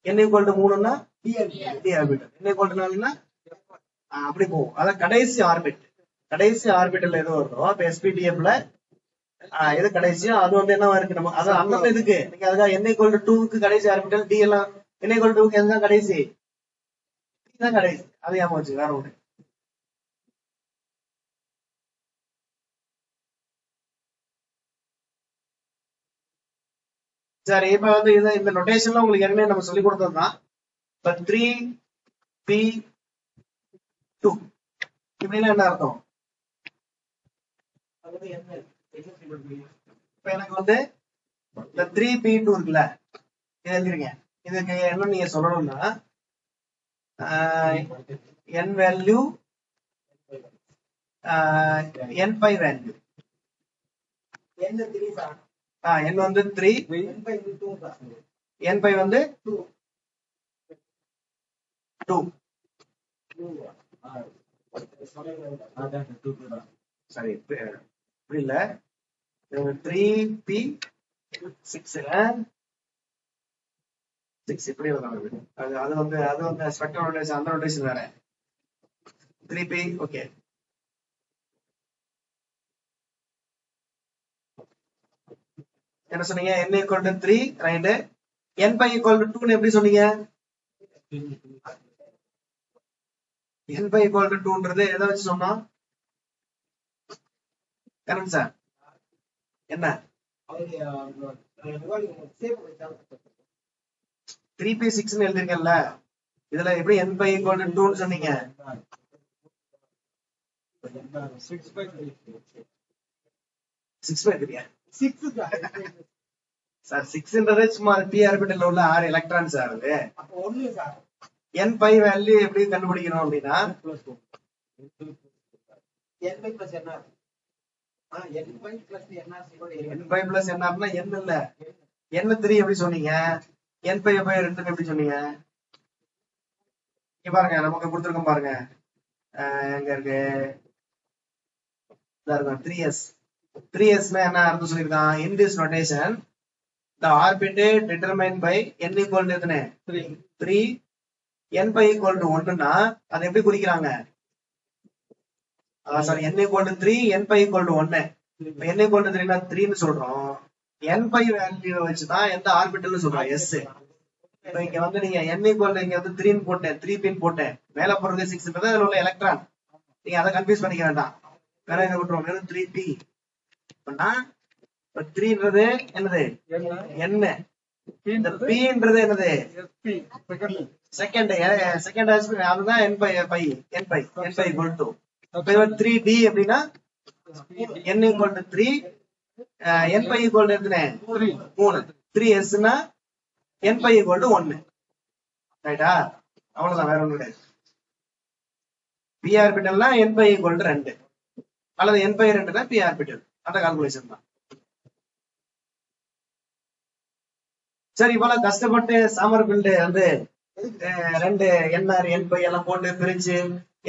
n equal to 3ன்னா p orbital. n equal to 4ன்னா அப்படி போகும். அதான் கடைசி ஆர்பிட். கடைசி ஆர்பிட்டல் எது வருதோ அப்ப sp/dfல எது கடைசியோ அது வந்து என்னவா இருக்கு? நம்ம அதான் அந்தந்த இதுக்கு நீங்க அதுக்காக n equal to 2க்கு கடைசி ஆர்பிட்டல் d எல்லாம் n equal to 2க்கு எதுதான் கடைசி? தான் கடைசி. அது ஞாபகம் வச்சு, வேற ஒண்ணு. சரி, இப்ப வந்து இந்த நோட்டேஷன்ல உங்களுக்கு ஏற்கனவே நம்ம சொல்லி கொடுத்ததுதான். இப்ப 3p2 இப்படின்னா என்ன அர்த்தம்? இப்ப எனக்கு வந்து இந்த 3p2 இருக்குல்ல, இது எழுதிருங்க. இதுக்கு என்ன நீங்க சொல்லணும்னா n value nπ value n வந்து 3, nπ வந்து 2. சரி புரியல 3p6 இப்படி அது வந்து ஸ்பெக்ட்ரல் ரொட்டேஷன் அந்த ரொட்டேஷன் வேற 3p ஓகே என்ன சொன்னீங்க n equal to 3 right n pi equal to 2 னு எப்படி சொன்னீங்க n pi equal to 2ன்றது எதை வச்சு சொன்னோம் கரெக்ட் சார் என்ன 3p6 னு எழுதிருக்கேன்ல இதுல எப்படி n pi equal to 2 னு சொன்னீங்க 6/3 சார் 6ன்றது சும்மா p ஆர்பிட்டல்ல உள்ள 6 எலக்ட்ரான் சார் அது அப்ப 1 சார் n pi வேல்யூ எப்படி கண்டுபிடிக்கணும் அப்படினா n pi plus nr n pi plus nr n pi plus nr னா n இல்ல n3 எப்படி சொன்னீங்க n pi by 2 எப்படி சொன்னீங்க இங்க பாருங்க நமக்கு கொடுத்திருக்கோம் பாருங்க எங்க இருக்கு பாருங்க 3s னா என்ன அர்த்தம் சொல்லிருக்கான் in this notation the orbit determined by n equal to எத்தனை 3 n pi equal to 1 னா அது எப்படி குறிக்கிறாங்க sorry n equal to 3 n pi equal to 1 n equal to 3 னா 3 னு சொல்றோம் n pi வேல்யூ வச்சு தான் எந்த ஆர்பிட்டல்னு சொல்றோம் s இப்போ இங்க வந்து நீங்க n equal to இங்க வந்து 3 னு போட்டேன் 3 பின் போட்டேன் மேல போறது 6ன்றது அதுல உள்ள எலக்ட்ரான் நீங்க அத கன்ஃபியூஸ் பண்ணிக்க வேண்டாம் வேற என்ன விட்டுறோம் வெறும் 3p அப்பனா 3ன்றது என்னது n இந்த p ன்றது என்னது செகண்ட் ஆஸ்பெக்ட் அதுதான் n pi equal to இப்போ 3d அப்படினா n equal to 3 n pi equal to எத்தனை 3 3s னா n pi equal to 1 ரைட்டா அவ்வளவுதான் வேற ஒண்ணும் கிடையாது p ஆர்பிட்டல்னா n pi equal to 2 அல்லது n pi 2 னா p ஆர்பிட்டல் அந்த கால்குலேஷன் தான் சரி இவ்வளவு கஷ்டப்பட்டு சாமர்பில்ட் வந்து 2 nr n pi எல்லாம் போட்டு பிரிச்சு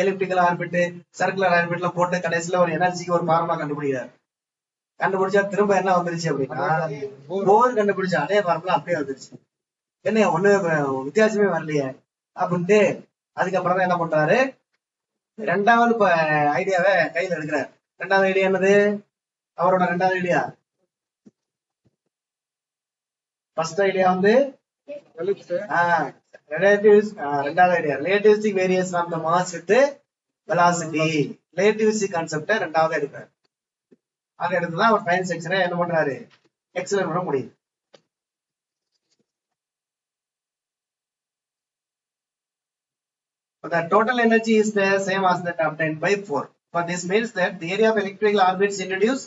எலிப்டிக்கல் ஆர்பிட் சர்க்குலர் ஆர்பிட்ல போட்டு கடைசியில ஒரு எனர்ஜிக்கு ஒரு ஃபார்முலா கண்டுபிடிச்சா திரும்ப என்ன வந்துருச்சு அப்படின்னா போர் கண்டுபிடிச்சா அதே ஃபார்முலா அப்படியே வந்துருச்சு என்ன ஒண்ணு வித்தியாசமே வரலையே அப்படின்ட்டு அதுக்கப்புறம் தான் என்ன பண்றாரு ரெண்டாவது ஐடியாவை கையில எடுக்கிறார் ரெண்டாவது ஐடியா என்னது அவரோட ரெண்டாவது ஐடியா ஃபர்ஸ்ட் ஐடியா வந்து ரெண்டாவது idea relativistic variation of the mass with velocity relativistic கான்செப்ட ரெண்டாவது எடுக்கிறார் அதை எடுத்துதான் அவர் ஃபைனல் செக்ஷனை என்ன பண்றாரு எக்ஸ்பிளைன் பண்ண முடியும் the total energy is the same as that obtained by 4 but this means that the area of electrical orbits introduce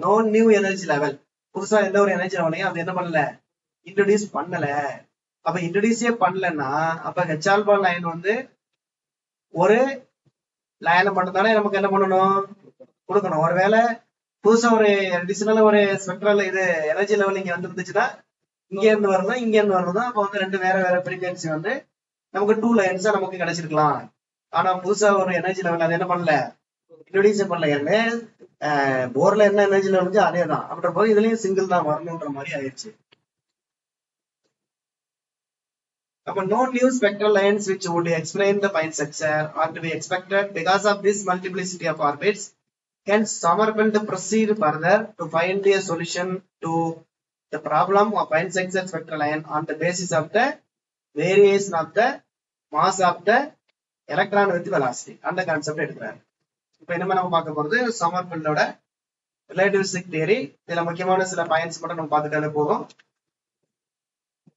no new energy level புதுசா எந்த ஒரு எனர்ஜி லெவலையும் அது என்ன பண்ணல இன்ட்ரோடியூஸ் பண்ணல அப்ப இன்ட்ரோடியூஸே பண்ணலன்னா அப்ப ஹெச் ஆல்பா லைன் வந்து ஒரு லைனை மட்டும் தானே நமக்கு என்ன பண்ணணும் கொடுக்கணும் ஒருவேளை புதுசா ஒரு அடிஷனல் ஒரு ஸ்பெக்ட்ரல் இது எனர்ஜி லெவல் இங்க வந்து இருந்துச்சுன்னா இங்க இருந்து வரணும் இங்க இருந்து வரணும் அப்ப வந்து ரெண்டு வேற ஃப்ரீக்வன்சி வந்து நமக்கு 2 லைன்ஸா நமக்கு கிடைச்சிருக்கலாம் ஆனா புதுசா ஒரு எனர்ஜி லெவல் அது என்ன பண்ணல இன்ட்ரோடியூஸ் பண்ணல ஏன்னா போர்ல என்ன எனர்ஜி லெவல் இருந்துச்சு அதேதான் அப்படின்ற போது இதுலயும் சிங்கிள் தான் வரணும்ன்ற மாதிரி ஆயிடுச்சு அப்ப no new spectral lines which would explain the fine structure are to be expected because of this multiplicity of orbits. Hence, Sommerfeld proceed further to find a solution to the problem of fine structure spectral line on the basis of the variation of the mass of the electron with velocity. அந்த concept எடுக்கிறார். இப்போ என்ன நம்ம பார்க்க போறது சம்மர்ஃபெல்டோட relativistic theory. இதுல முக்கியமான சில பாயிண்ட்ஸ் மட்டும் நம்ம பார்த்துட்டாலே போதும்.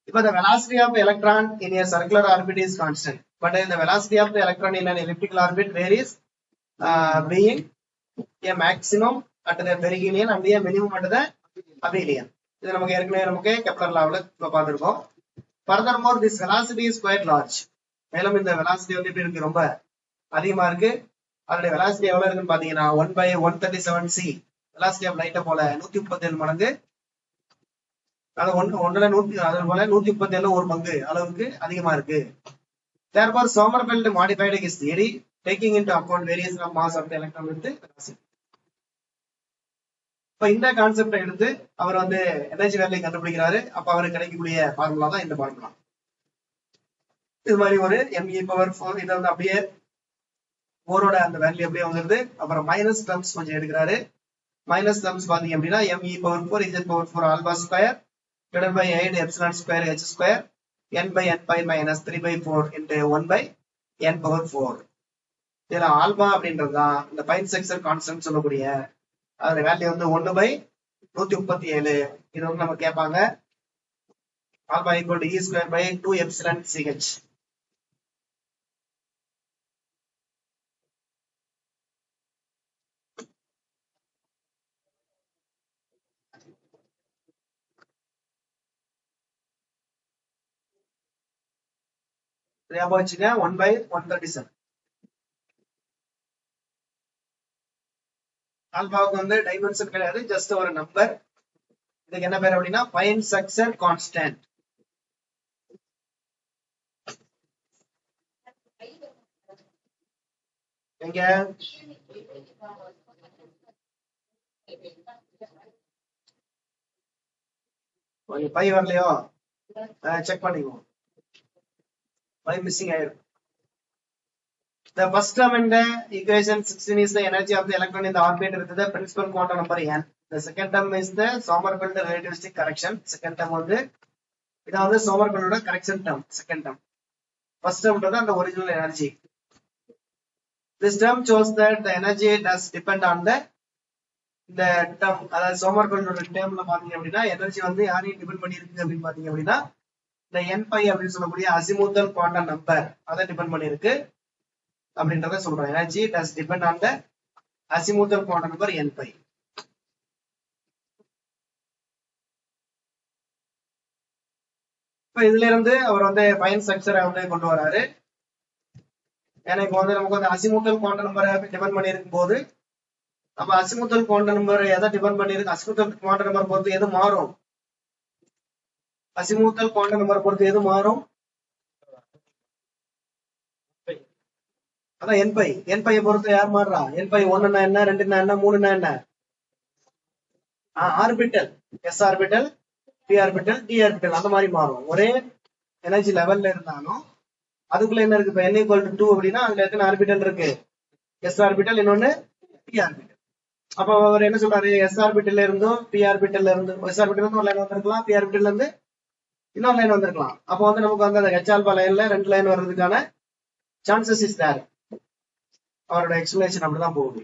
இப்போ the velocity of the electron in a circular orbit is constant, but the velocity of the electron in an elliptical orbit varies, being a maximum at the perihelion and a minimum at the aphelion. இது நமக்கு ஏற்கனவே நமக்கு Kepler லாவ்ல பார்த்திருக்கோம். Furthermore, this velocity is quite large. மேலும் இந்த velocity வந்து எப்படி இருக்கு ரொம்ப அதிகமா இருக்கு. அதோட velocity எவ்வளவு இருக்குன்னு பாத்தீங்கன்னா 1/137c velocity of light போல 137 மடங்கு அது ஒன்றுல 100 அது போல 137 ஒரு பங்கு அளவுக்கு அதிகமா இருக்கு. Therefore, Sommerfeld modified his theory, taking into account variation of mass of the electron with velocity. இப்ப இந்த கான்செப்டை எடுத்து அவர் வந்து எனர்ஜி வேல்யூ கண்டுபிடிக்கிறாரு. அப்ப அவருக்கு கிடைக்கக்கூடிய ஃபார்முலா தான் இந்த ஃபார்முலா. இது மாதிரி ஒரு me⁴ இதை வந்து அப்படியே போரோட அந்த வேல்யூ அப்படியே வந்துருது. அப்புறம் மைனஸ் டர்ம்ஸ் கொஞ்சம் எடுக்கிறாரு. மைனஸ் டர்ம்ஸ் பாத்தீங்க அப்படின்னா me⁴ z⁴ alpha square divided by 8 epsilon square h square n by n pi minus 3/4 into 1 by n⁴. இதுல ஆல்பா அப்படின்றதுதான் இந்த பைன் செக்ஷன் கான்ஸ்டன்ட் சொல்லக்கூடிய அதோட வேல்யூ வந்து 1/137. இது வந்து நம்ம கேட்பாங்க. Alpha equal to e square by 2 epsilon ch. ஞாபகம் வச்சுங்க 1/137. ஆல்பாவுக்கு வந்து டைமென்ஷன் கிடையாது, ஜஸ்ட் ஒரு நம்பர். இதுக்கு என்ன பேர் அப்படின்னா பைன் செக்ஷன் கான்ஸ்டன்ட். எங்க பை வரலையோ செக் பண்ணிக்குவோம். பை மிஸ்ஸிங் ஆயிரும். The first term in the equation 16 is the energy of the electron in the orbit with the principal quantum number n. The second term is the Sommerfeld relativistic correction. Second term வந்து இது வந்து Sommerfeld correction term. Second term. First term வந்து அந்த original energy. This term shows that the energy does depend on the term. அதாவது Sommerfeld termல பாத்தீங்க அப்படின்னா energy வந்து யாரையும் டிபெண்ட் பண்ணி இருக்கு அப்படின்னு பாத்தீங்க அப்படின்னா இந்த n pi அப்படின்னு சொல்லக்கூடிய அசிமுத்தல் குவாண்டம் நம்பர் அதை டிபெண்ட் பண்ணி இருக்கு அப்படின்றத சொல்றோம். Energy does depend on the azimuthal quantum number n pi. இப்ப இதுல இருந்து அவர் வந்து ஃபைன் ஸ்ட்ரக்சரை வந்து கொண்டு வராரு. ஏன்னா இப்போ வந்து நமக்கு வந்து அசிமுத்தல் குவாண்டம் நம்பரை டிபெண்ட் பண்ணி இருக்கும் போது நம்ம அசிமுத்தல் குவாண்டம் நம்பர் எதை டிபெண்ட் பண்ணி இருக்கு, அசிமுத்தல் குவாண்டம் நம்பர் பொறுத்து எது மாறும், அசிமுத்தல் குவாண்டம் நம்பர் பொறுத்து எது மாறும், அதான் n pi பொறுத்து யார் மாறுறா, n pi 1ன்னா என்ன, 2ன்னா என்ன, 3ன்னா என்ன, orbital, s orbital, p orbital, d orbital அந்த மாதிரி மாறும். ஒரே எனர்ஜி லெவல்ல இருந்தாலும் அதுக்குள்ள என்ன இருக்கு, இப்ப n = 2 அப்படின்னா அதுல எத்தனை ஆர்பிட்டல் இருக்கு, s ஆர்பிட்டல், இன்னொன்னு p ஆர்பிட்டல். அப்ப அவர் என்ன சொல்றாரு, s ஆர்பிட்டல்ல இருந்தும் p ஆர்பிட்டல்ல இருந்து s ஆர்பிட்டல்ல இருந்து ஒரு லைன் வந்திருக்கலாம், p ஆர்பிட்டல்ல இருந்து இன்னொரு லைன் வந்திருக்கலாம். அப்ப வந்து நமக்கு வந்து அந்த h ஆல்பா லைன்ல 2 லைன் வர்றதுக்கான சான்சஸ் இஸ் தேர். அவரோட எக்ஸ்பிளேஷன் அப்படிதான் போகுது.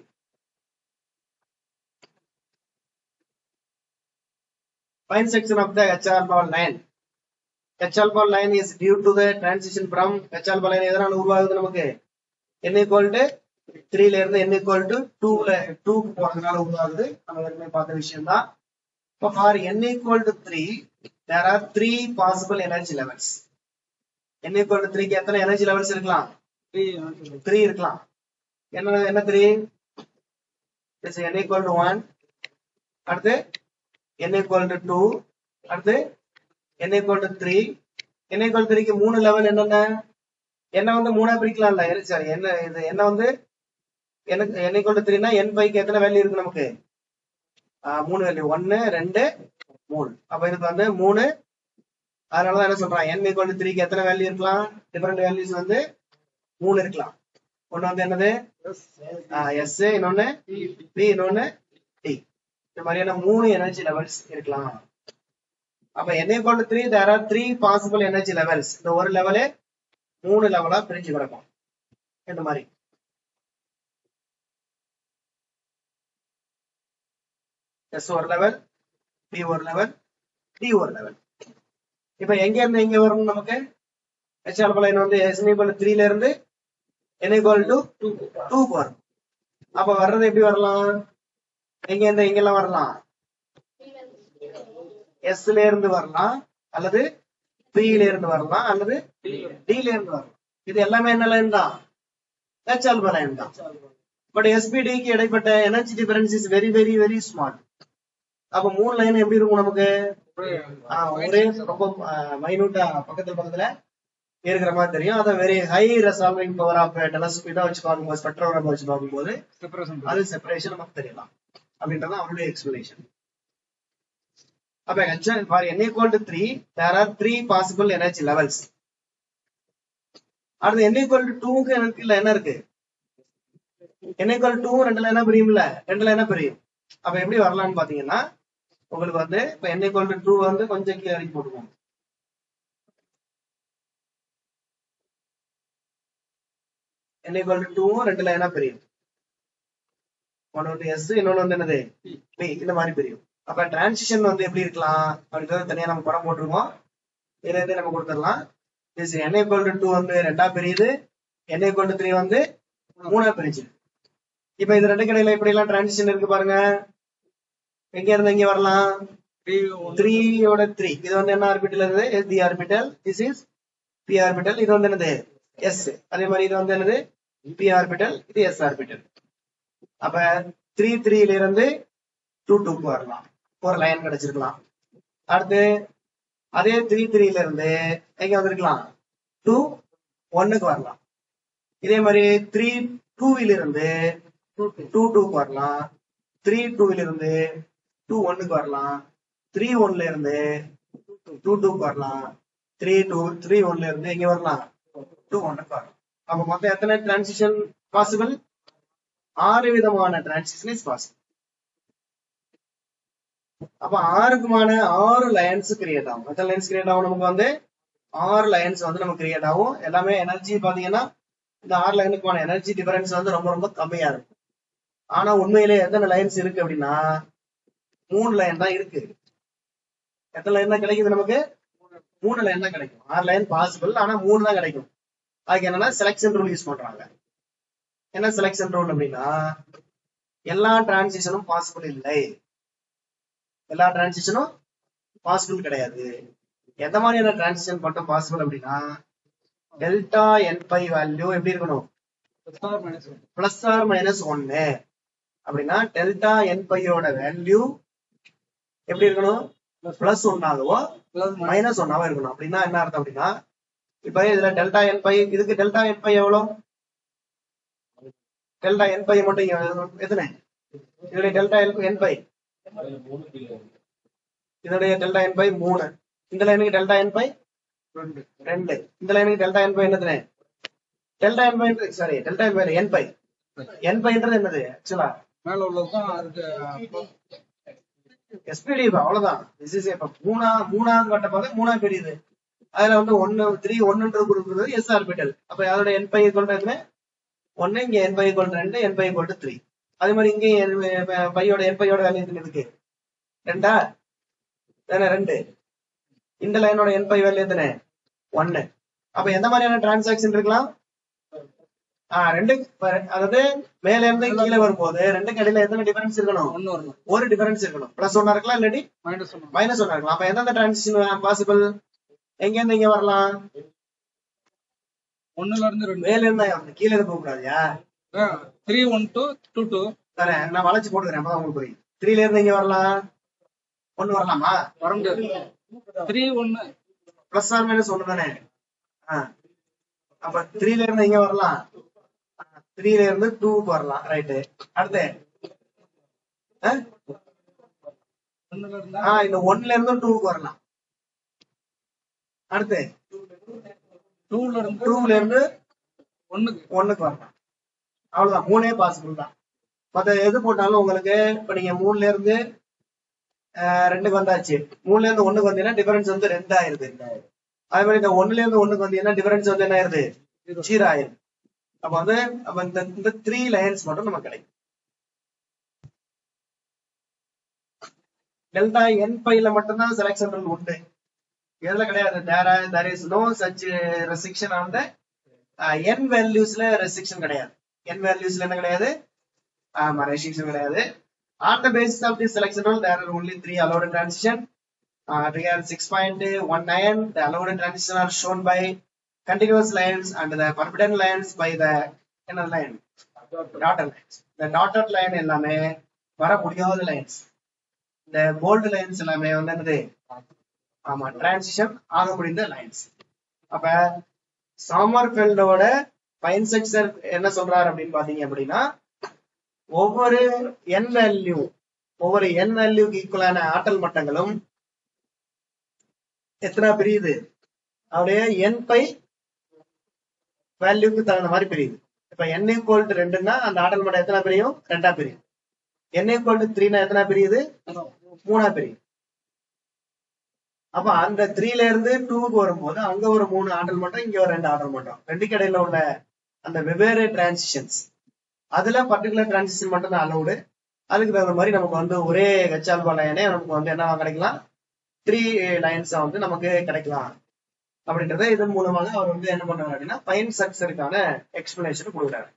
Fine section of the H alpha line. H alpha line is due to the transition from H alpha line எதனால உருவாகுது நமக்கு, n = 3 ல இருந்து n = 2 போறதுனால உருவாகுது. நம்ம ஏற்கனவே பார்த்த விஷயம் தான். இப்போ for n = 3 there are 3 possible energy levels. n = 3 க்கு எத்தனை எனர்ஜி லெவல்ஸ் இருக்கலாம், 3 இருக்கலாம். என்ன 3, n = 1, அடுத்து n = 2, அடுத்து n = 3. n = 3 க்கு 3 லெவல் என்னென்ன, என்ன வந்து 3ஆ பிரிக்கலாம்ல, சரி என்ன இது என்ன வந்து n = 3னா n pi க்கு எத்தனை வேல்யூ இருக்கு நமக்கு, 3 வேல்யூ, 1 2 3. அப்ப இதுக்கு வந்து 3. அதனாலதான் என்ன சொல்றான், n = 3 க்கு எத்தனை வேல்யூ இருக்கலாம், டிஃபரெண்ட் வேல்யூஸ் வந்து 3 இருக்கலாம். ஒன்னு வந்து என்னது s, இன்னொன்னு p, இன்னொன்னு t. இந்த மாதிரியான 3 எனர்ஜி லெவல்ஸ் இருக்கலாம். அப்ப n = 3 there are 3 possible energy levels. இந்த ஒரு லெவலே 3 லெவலா பிரிஞ்சு கிடக்கும். இந்த மாதிரி s ஒரு லெவல், p ஒரு லெவல், t ஒரு லெவல். இப்ப எங்க இருந்து எங்க வரும் நமக்கு, h ஆல்பா லைன் வந்து s = 3 ல இருந்து n = 2 வரும். அப்ப வர்றது எப்படி வரலாம், எங்க இருந்து எங்கெல்லாம் வரலாம், s ல இருந்து வரலாம், அல்லது p ல இருந்து வரலாம், அல்லது d ல இருந்து வரலாம். இது எல்லாமே என்ன லைன் தான், h ஆல்பா லைன் தான். பட் spd க்கு இடைப்பட்ட energy difference is very very very small. அப்ப 3 லைன் எப்படி இருக்கும் நமக்கு, ஒரே ரொம்ப மைனூட்டா பக்கத்துல இருக்கிற மாதிரி தெரியும். அதை very high resolving power of telescope இதை வச்சு பார்க்கும்போது ஸ்பெக்ட்ரோகிராம் வச்சு பார்க்கும்போது அது செப்பரேஷன் நமக்கு தெரியலாம் அப்படின்றது அவருடைய எக்ஸ்பிளேஷன். அப்ப for n equal to 3 there are 3 possible energy levels. அடுத்து n equal to 2க்கு எனக்கு என்ன இருக்கு? n equal to 2 ரெண்டுல என்ன பிரியும்ல? ரெண்டுல என்ன பிரியும்? அப்ப எப்படி வரலாம்னு பாத்தீங்கன்னா உங்களுக்கு வந்து இப்ப n equal to 2 வந்து கொஞ்சம் கீழே இறக்கி போட்டுக்கோங்க. n equal to 2 ரெண்டுல என்ன பிரியும்? ஒன்னு வந்து s, இன்னொன்னு வந்து என்னது p, இந்த மாதிரி பிரியும். அப்ப டிரான்சிஷன் வந்து எப்படி இருக்கலாம் அப்படின்றது தனியா நம்ம படம் போட்டிருக்கோம். இதுல இருந்து நம்ம கொடுத்துடலாம். n equal to 2 வந்து ரெண்டா பிரியுது, n equal to 3 வந்து மூணா பிரிச்சு. இப்ப இது ரெண்டு கடையில எப்படி எல்லாம் டிரான்சிஷன் இருக்கு பாருங்க. எங்க இருந்து இங்க வரலாம்? 3யோட 3 இது வந்து என்ன ஆர்பிட்டல் இருக்குது? s d orbital, this is p orbital, இது வந்து என்னது s. அதே மாதிரி இது வந்து என்னது p ஆர்பிட்டல், இது s ஆர்பிட்டல். அப்ப 3 3ல இருந்து 2 2க்கு வரலாம், ஒரு லைன் கிடைச்சிருக்கலாம். அடுத்து அதே 3 3ல இருந்து எங்க வந்திருக்கலாம்? 2 1க்கு வரலாம். இதே மாதிரி 3 2ல இருந்து 2 2க்கு வரலாம், 3 2ல இருந்து 2 1க்கு வரலாம், 3 1ல இருந்து 2 2க்கு வரலாம், 3 1ல இருந்து எங்க வரலாம்? 2 1க்கு வரலாம். அப்ப மொத்தம் எத்தனை டிரான்சிஷன் பாசிபிள்? 6 விதமான டிரான்சிஷன் இஸ் பாசிபிள். அப்ப 6க்குமான 6 லைன்ஸ் கிரியேட் ஆகும். எத்தனை லைன்ஸ் கிரியேட் ஆகும்? நமக்கு வந்து 6 லைன்ஸ் வந்து நமக்கு கிரியேட் ஆகும். எல்லாமே எனர்ஜி பாத்தீங்கன்னா இந்த 6 லைனுக்குமான எனர்ஜி டிஃபரன்ஸ் வந்து ரொம்ப ரொம்ப கம்மியா இருக்கும். ஆனா உண்மையிலே எத்தனை லைன்ஸ் இருக்கு அப்படின்னா 3 லைன் தான் இருக்கு. எத்தனை லைன் தான் கிடைக்குது நமக்கு? 3 லைன் தான் கிடைக்கும். 6 லைன் பாசிபிள், ஆனா 3 தான் கிடைக்கும். அதுக்கு என்னன்னா செலக்ஷன் ரூல் யூஸ் பண்றாங்க. என்ன செலக்ஷன் ரூல் அப்படின்னா எல்லா டிரான்சிஷனும் பாசிபிள் இல்லை, எல்லா டிரான்சிஷனும் பாசிபிள் கிடையாது. எந்த மாதிரியான டிரான்சிஷன் மட்டும் பாசிபிள் அப்படின்னா டெல்டா n பை வேல்யூ எப்படி இருக்கணும்? Plus or minus 1. அப்படின்னா டெல்டா n பையோட வேல்யூ எப்படி இருக்கணும்? பிளஸ் 1ஆகவோ மைனஸ் 1ஆவோ இருக்கணும். அப்படின்னா என்ன அர்த்தம் அப்படின்னா இப்ப இதுல டெல்டா n பை, இதுக்கு டெல்டா n பை எவ்வளவு? டெல்டா n பை மட்டும் எத்தனை? இதோட டெல்டா n பை, இதோடைய டெல்டா n பை 3. இந்த லைனுக்கு டெல்டா n பை 2. இந்த லைனுக்கு டெல்டா n பை என்னது? Delta n phi sorry delta n phi n phi. n பைன்றது என்னது? ஆக்சுவலா மேல உள்ளதுதான் அதுக்கு எஸ்பிடி. அவ்வளவுதான். திஸ் இஸ் இப்ப மூணாவது வட்ட பார்த்து 3ஆ பிரியுது. அதுல வந்து 1 3 1ன்றது கொடுக்குறது s ஆர்பிட்டல். அப்ப அதோட n பை ஈக்குவல் டு 1, இங்க n phi equal to 2, n phi equal to 3. அதே மாதிரி இங்க பையோட n பையோட வேல்யூ எதுக்கு? 2ஆ? தானே 2. இந்த லைனோட n பை வேல்யூ எத்தனை? 1. அப்ப எந்த மாதிரியான டிரான்சாக்ஷன் இருக்கலாம்? 2, அதாவது மேல இருந்து கீழே வரும்போது 2க்கு இடையில எத்தனை டிஃபரன்ஸ் இருக்கணும்? ஒரு டிஃபரன்ஸ் இருக்கணும். பிளஸ் 1 இருக்கலாம், இல்லாட்டி மைனஸ் 1 இருக்கலாம். அப்ப எந்தெந்த டிரான்சிஷன் பாசிபிள்? எங்க இருந்து இங்க வரலாம்? 1ல இருந்து 2. மேல இருந்து கீழே இருந்து போக கூடாதுயா. 3 1 2 2 2 தானே. நான் வளைச்சு போட்டுக்கிறேன், அப்பதான் உங்களுக்கு புரியும். 3ல இருந்து இங்க வரலாம், 1 வரலாமா? வர முடியாது. 3 1 பிளஸ் ஆர் மைனஸ் 1 தானே. அப்ப 3ல இருந்து இங்க வரலாம், 3ல இருந்து 2க்கு வரலாம். ரைட்டு. அடுத்து இந்த 1ல இருந்து 2க்கு வரலாம். அடுத்து 2ல இருந்து 1க்கு வரலாம். அவ்வளவுதான். 3 பாசிபிள் தான். மத்த எது போட்டாலும் உங்களுக்கு இப்ப நீங்க 3ல இருந்து 2க்கு வந்தாச்சு, 3ல இருந்து 1க்கு வந்தீங்கன்னா டிஃபரன்ஸ் வந்து 2 ஆயிருது. அதே மாதிரி இந்த 1ல இருந்து 1க்கு வந்தீங்கன்னா டிஃபரன்ஸ் வந்து என்ன ஆயிருது? 0 ஆயிருது. அப்ப வந்து இந்த 3 லைன்ஸ் மட்டும் நமக்கு கிடைக்கும். டெல்டா n பைல மட்டும்தான் செலக்ஷன் ரூல் உண்டு. எதுல கிடையாது? there is no such restriction on the n valuesல restriction கிடையாது. n valuesல என்ன கிடையாது? restriction கிடையாது. On the basis of this selection rule there are only 3 allowed transition. Figure 6.19 the allowed transition are shown by continuous lines and the forbidden lines by the inner line dotted lines. The dotted line எல்லாமே வர முடியாத lines. இந்த bolt lines எல்லாமே வந்து என்னது? ஆமா, transition ஆக முடிந்த லைன்ஸ். அப்ப சாமர்ஃபெல்டோட பைன் ஸ்ட்ரக்சர் என்ன சொல்றாரு அப்படின்னு பாத்தீங்க அப்படின்னா, ஒவ்வொரு n வேல்யூக்கு ஈக்குவலான ஆற்றல் மட்டங்களும் எத்தனை பிரியுது, அவருடைய n பை வேல்யூக்கு தகுந்த மாதிரி பிரியுது. இப்ப n = 2ன்னா அந்த ஆற்றல் மட்டம் எத்தனை பிரியும், 2ஆ பிரியும். n = 3னா எத்தனை பிரியுது, 3ஆ பிரியும். அப்ப அந்த 3ல இருந்து 2க்கு வரும்போது அங்க ஒரு 3 ஆற்றல் மட்டம், இங்க ஒரு 2 ஆற்றல் மட்டம், ரெண்டுக்கு இடையில உள்ள அந்த வெவ்வேறு டிரான்சிஷன்ஸ், அதுல பர்டிகுலர் டிரான்சிஷன் மட்டும் தான் அலௌடு. அதுக்கு தகுந்த மாதிரி நமக்கு வந்து ஒரே ஹெச்ஆல்பா லைனே நமக்கு வந்து என்ன கிடைக்கலாம், 3 லைன்ஸா வந்து நமக்கு கிடைக்கலாம் அப்படின்றத இதன் மூலமாக அவர் வந்து என்ன பண்றாரு அப்படின்னா பைன் ஸ்ட்ரக்சருக்கான எக்ஸ்பிளனேஷன் கொடுக்குறாரு.